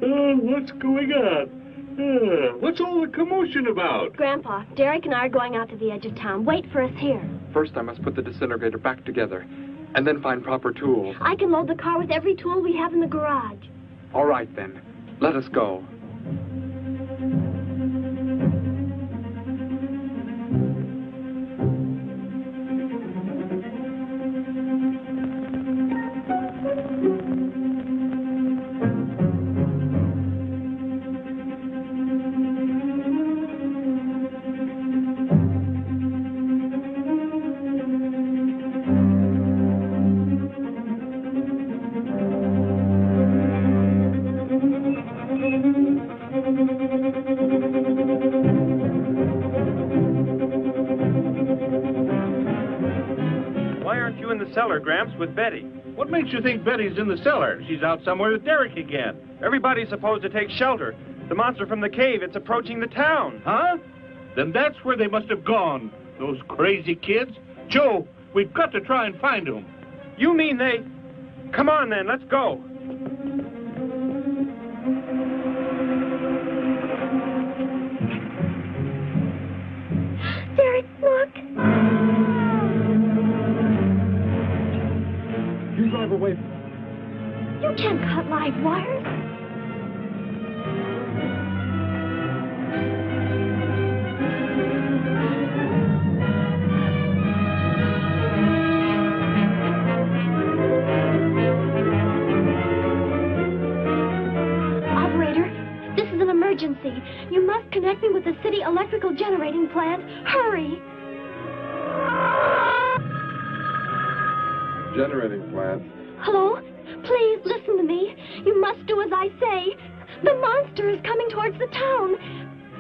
What's going on? What's all the commotion about? Grandpa, Derek and I are going out to the edge of town. Wait for us here. First, I must put the disintegrator back together, and then find proper tools. I can load the car with every tool we have in the garage. All right, then. Let us go. Cellar, Gramps, with Betty. What makes you think Betty's in the cellar? She's out somewhere with Derek again. Everybody's supposed to take shelter. The monster from the cave, it's approaching the town. Huh? Then that's where they must have gone. Those crazy kids. Joe, we've got to try and find them. You mean they... Come on, then, let's go. Derek, look. You drive away. You can't cut live wires. Operator, this is an emergency. You must connect me with the city electrical generating plant. Hurry! generating plant. Hello? Please listen to me. You must do as I say. The monster is coming towards the town.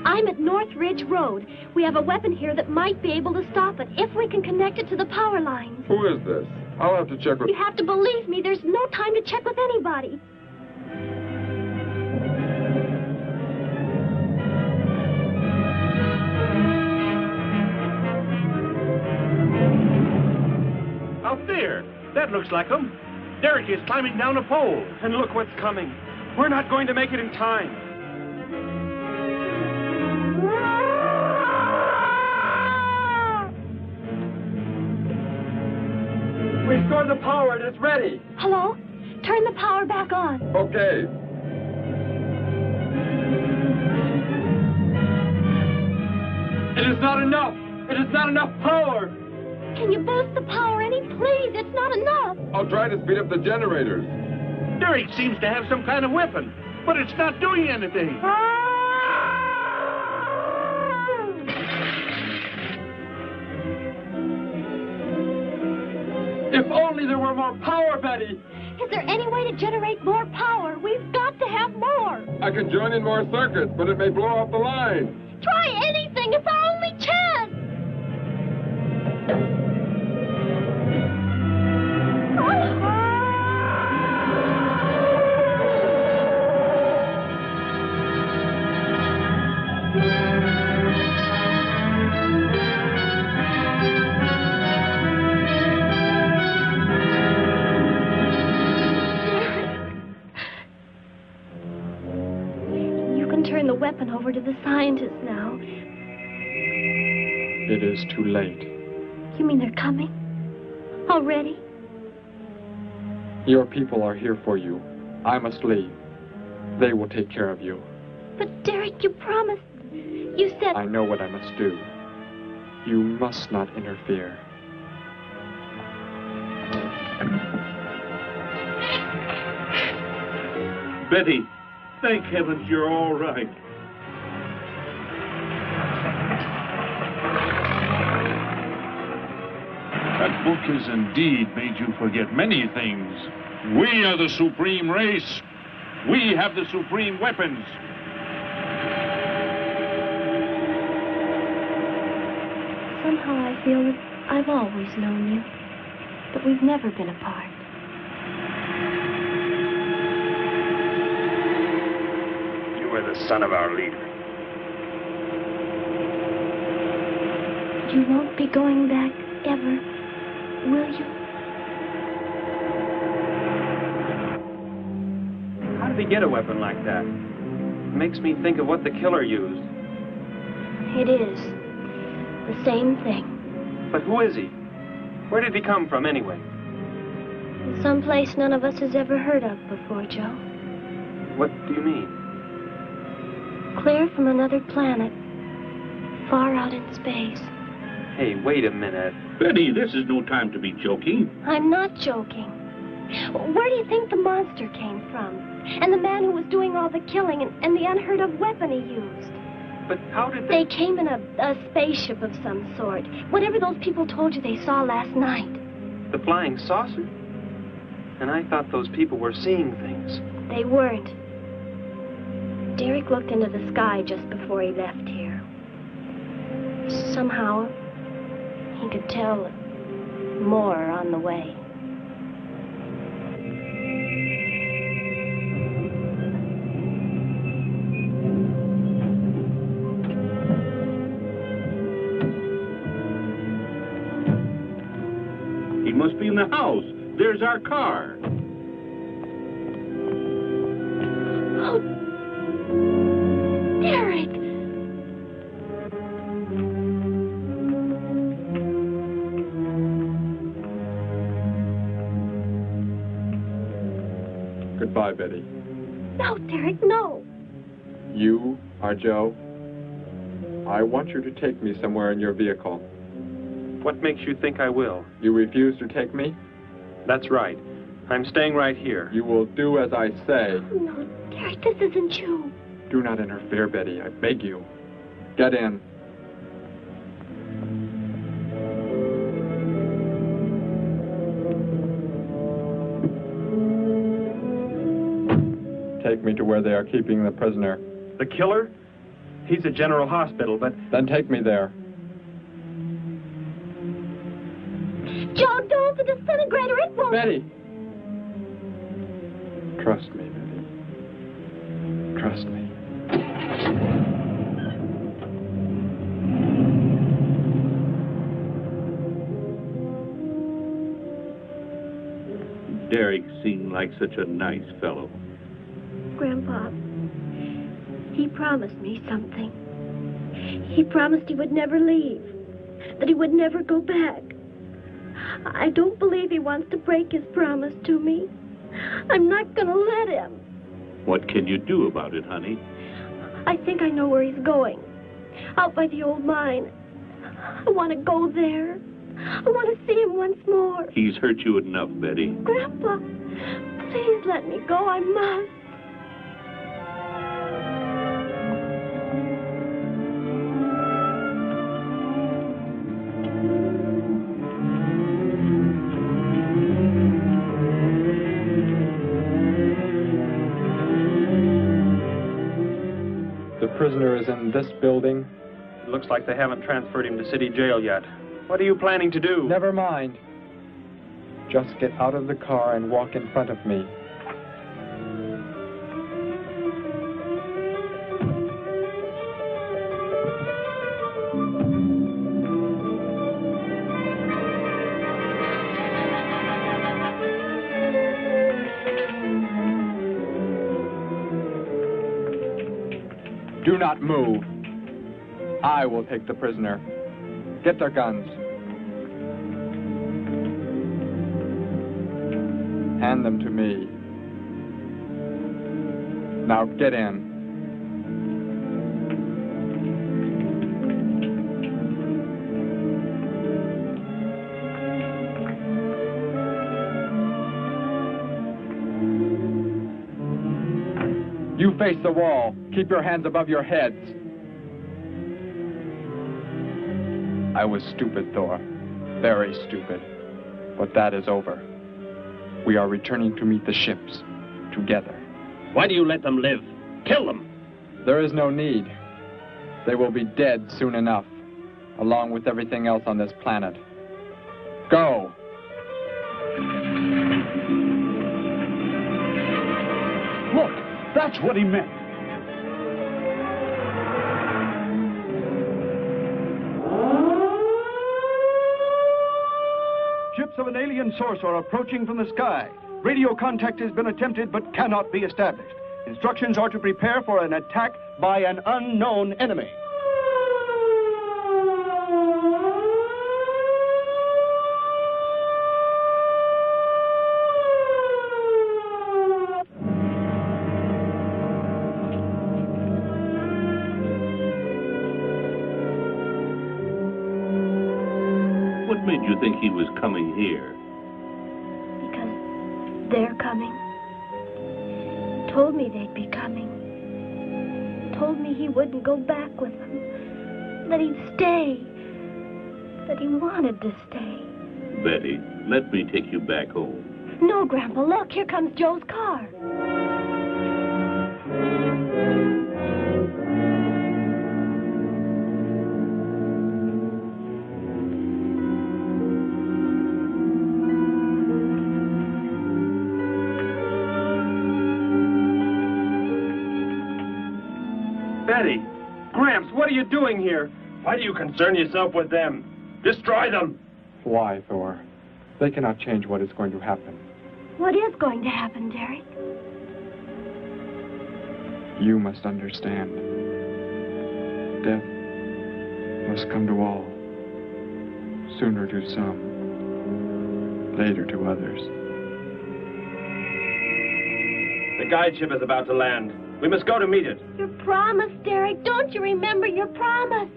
I'm at North Ridge Road. We have a weapon here that might be able to stop it if we can connect it to the power lines. Who is this? I'll have to check with... You have to believe me. There's no time to check with anybody. Out there. That looks like him. Derek is climbing down a pole. And look what's coming. We're not going to make it in time. Restore the power. It is ready. Hello? Turn the power back on. Okay. It is not enough. It is not enough power. Can you boost the power any? Please, it's not enough. I'll try to speed up the generators. Derek seems to have some kind of weapon, but it's not doing anything. If only there were more power, Betty. Is there any way to generate more power? We've got to have more. I can join in more circuits, but it may blow off the line. Try anything. It's our only chance. Turn the weapon over to the scientists now. It is too late. You mean they're coming? Already? Your people are here for you. I must leave. They will take care of you. But Derek, you promised. You said... I know what I must do. You must not interfere. Betty, thank heavens you're all right. That book has indeed made you forget many things. We are the supreme race. We have the supreme weapons. Somehow I feel that I've always known you, but we've never been apart. You are the son of our leader. You won't be going back ever, will you? How did he get a weapon like that? It makes me think of what the killer used. It is. The same thing. But who is he? Where did he come from, anyway? Someplace none of us has ever heard of before, Joe. What do you mean? Clear from another planet. Far out in space. Hey, wait a minute. Betty, this is no time to be joking. I'm not joking. Where do you think the monster came from? And the man who was doing all the killing and the unheard of weapon he used? But how did they... They came in a spaceship of some sort. Whatever those people told you they saw last night. The flying saucer? And I thought those people were seeing things. They weren't. Derek looked into the sky just before he left here. Somehow, he could tell more on the way. He must be in the house. There's our car. Oh, Derek! Goodbye, Betty. No, Derek, no. You are Joe. I want you to take me somewhere in your vehicle. What makes you think I will? You refuse to take me? That's right. I'm staying right here. You will do as I say. Oh, no, Derek, this isn't you. Do not interfere, Betty. I beg you. Get in. me to where they are keeping the prisoner. The killer? He's at General Hospital, but... Then take me there. Joe, don't! The disintegrator, it won't... Betty! Trust me, Betty. Trust me. Derek seemed like such a nice fellow. Grandpa, he promised me something. He promised he would never leave, that he would never go back. I don't believe he wants to break his promise to me. I'm not gonna let him. What can you do about it, honey? I think I know where he's going. Out by the old mine. I want to go there. I want to see him once more. He's hurt you enough, Betty. Grandpa, please let me go. I must. The prisoner is in this building. It looks like they haven't transferred him to city jail yet. What are you planning to do? Never mind. Just get out of the car and walk in front of me. Do not move. I will take the prisoner. Get their guns. Hand them to me. Now get in. You face the wall. Keep your hands above your heads. I was stupid, Thor. Very stupid. But that is over. We are returning to meet the ships. Together. Why do you let them live? Kill them! There is no need. They will be dead soon enough, along with everything else on this planet. Go! Look, that's what he meant. Ships of an alien source are approaching from the sky. Radio contact has been attempted but cannot be established. Instructions are to prepare for an attack by an unknown enemy. What made you think he was coming here? Because they're coming. Told me they'd be coming. Told me he wouldn't go back with them. That he'd stay. That he wanted to stay. Betty, let me take you back home. No, Grandpa, look, here comes Joe's car. Betty! Gramps, what are you doing here? Why do you concern yourself with them? Destroy them! Why, Thor? They cannot change what is going to happen. What is going to happen, Derek? You must understand. Death must come to all. Sooner to some, later to others. The guide ship is about to land. We must go to meet it. Your promise, Derek. Don't you remember your promise?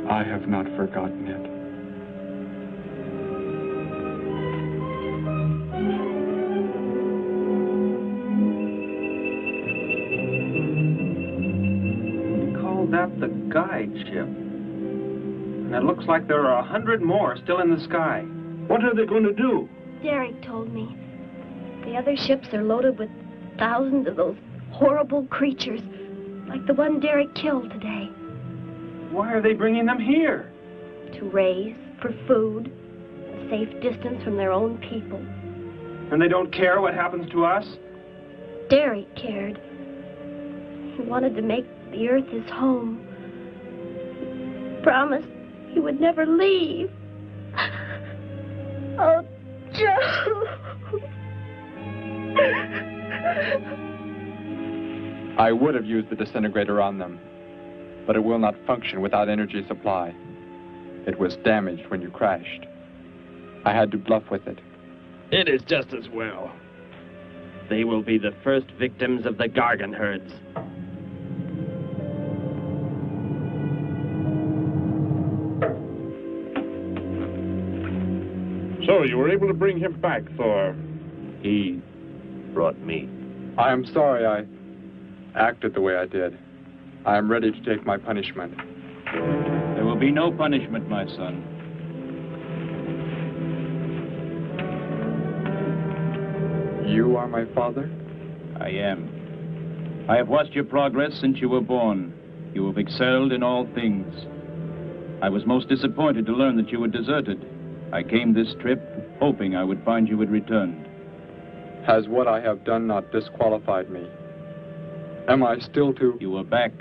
I have not forgotten it. We call that the guide ship. And it looks like there are 100 more still in the sky. What are they going to do? Derek told me. The other ships are loaded with thousands of those horrible creatures, like the one Derek killed today. Why are they bringing them here? To raise, for food, a safe distance from their own people. And they don't care what happens to us? Derek cared. He wanted to make the earth his home. He promised he would never leave. Oh, Joe. I would have used the disintegrator on them, but it will not function without energy supply. It was damaged when you crashed. I had to bluff with it. It is just as well. They will be the first victims of the Gargon herds. So you were able to bring him back, Thor? He brought me. I am sorry I acted the way I did. I am ready to take my punishment. There will be no punishment, my son. You are my father? I am. I have watched your progress since you were born. You have excelled in all things. I was most disappointed to learn that you had deserted. I came this trip hoping I would find you had returned. Has what I have done not disqualified me? Am I still to... You are back.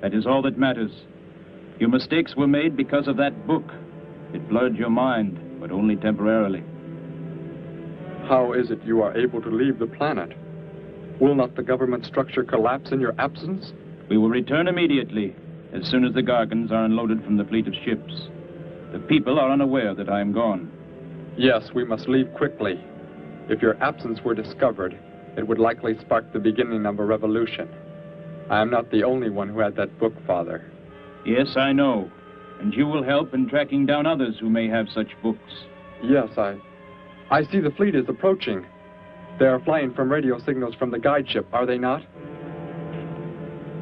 That is all that matters. Your mistakes were made because of that book. It blurred your mind, but only temporarily. How is it you are able to leave the planet? Will not the government structure collapse in your absence? We will return immediately, as soon as the Gargons are unloaded from the fleet of ships. The people are unaware that I am gone. Yes, we must leave quickly. If your absence were discovered, it would likely spark the beginning of a revolution. I am not the only one who had that book, Father. Yes, I know. And you will help in tracking down others who may have such books. Yes, I see the fleet is approaching. They are flying from radio signals from the guide ship, are they not?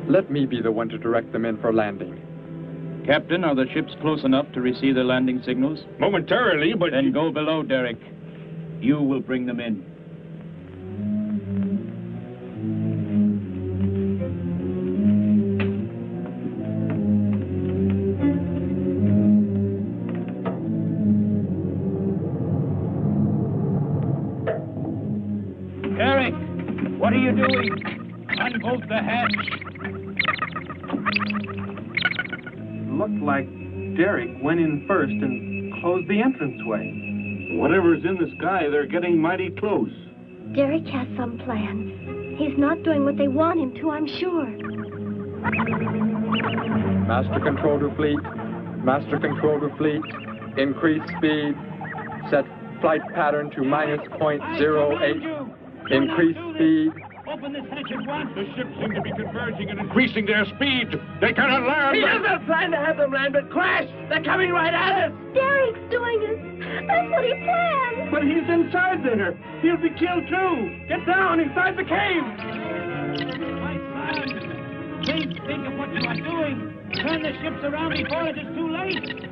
Let me be the one to direct them in for landing. Captain, are the ships close enough to receive their landing signals? Momentarily, but... Then go below, Derek. You will bring them in. Derek, what are you doing? Unbolt the hatch. Looked like Derek went in first and closed the entranceway. Whatever's in the sky, they're getting mighty close. Derek has some plan. He's not doing what they want him to, I'm sure. Master control to fleet. Master control to fleet. Increase speed. Set flight pattern to -0.08. Increase speed. Open this hatch at once. The ships seem to be converging and increasing their speed. They cannot land. He doesn't plan to have them land, but crash. They're coming right at us. Derek's doing it. That's what he planned. But he's inside there. He'll be killed too. Get down inside the cave. My son, please think of what you are doing. Turn the ships around before it is too late.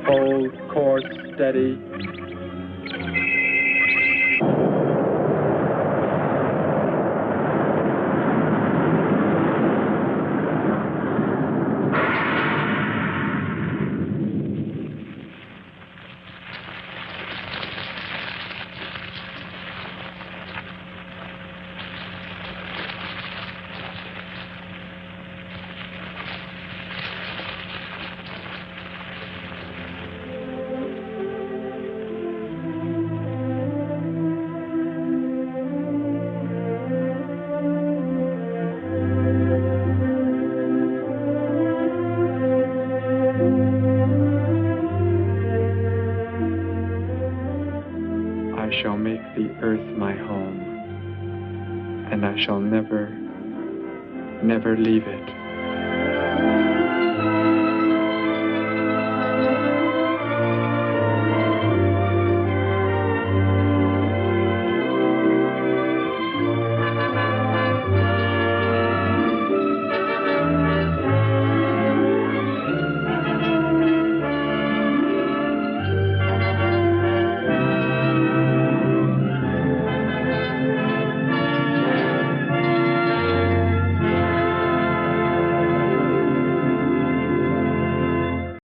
Hold course steady. I shall make the earth my home, and I shall never, never leave it.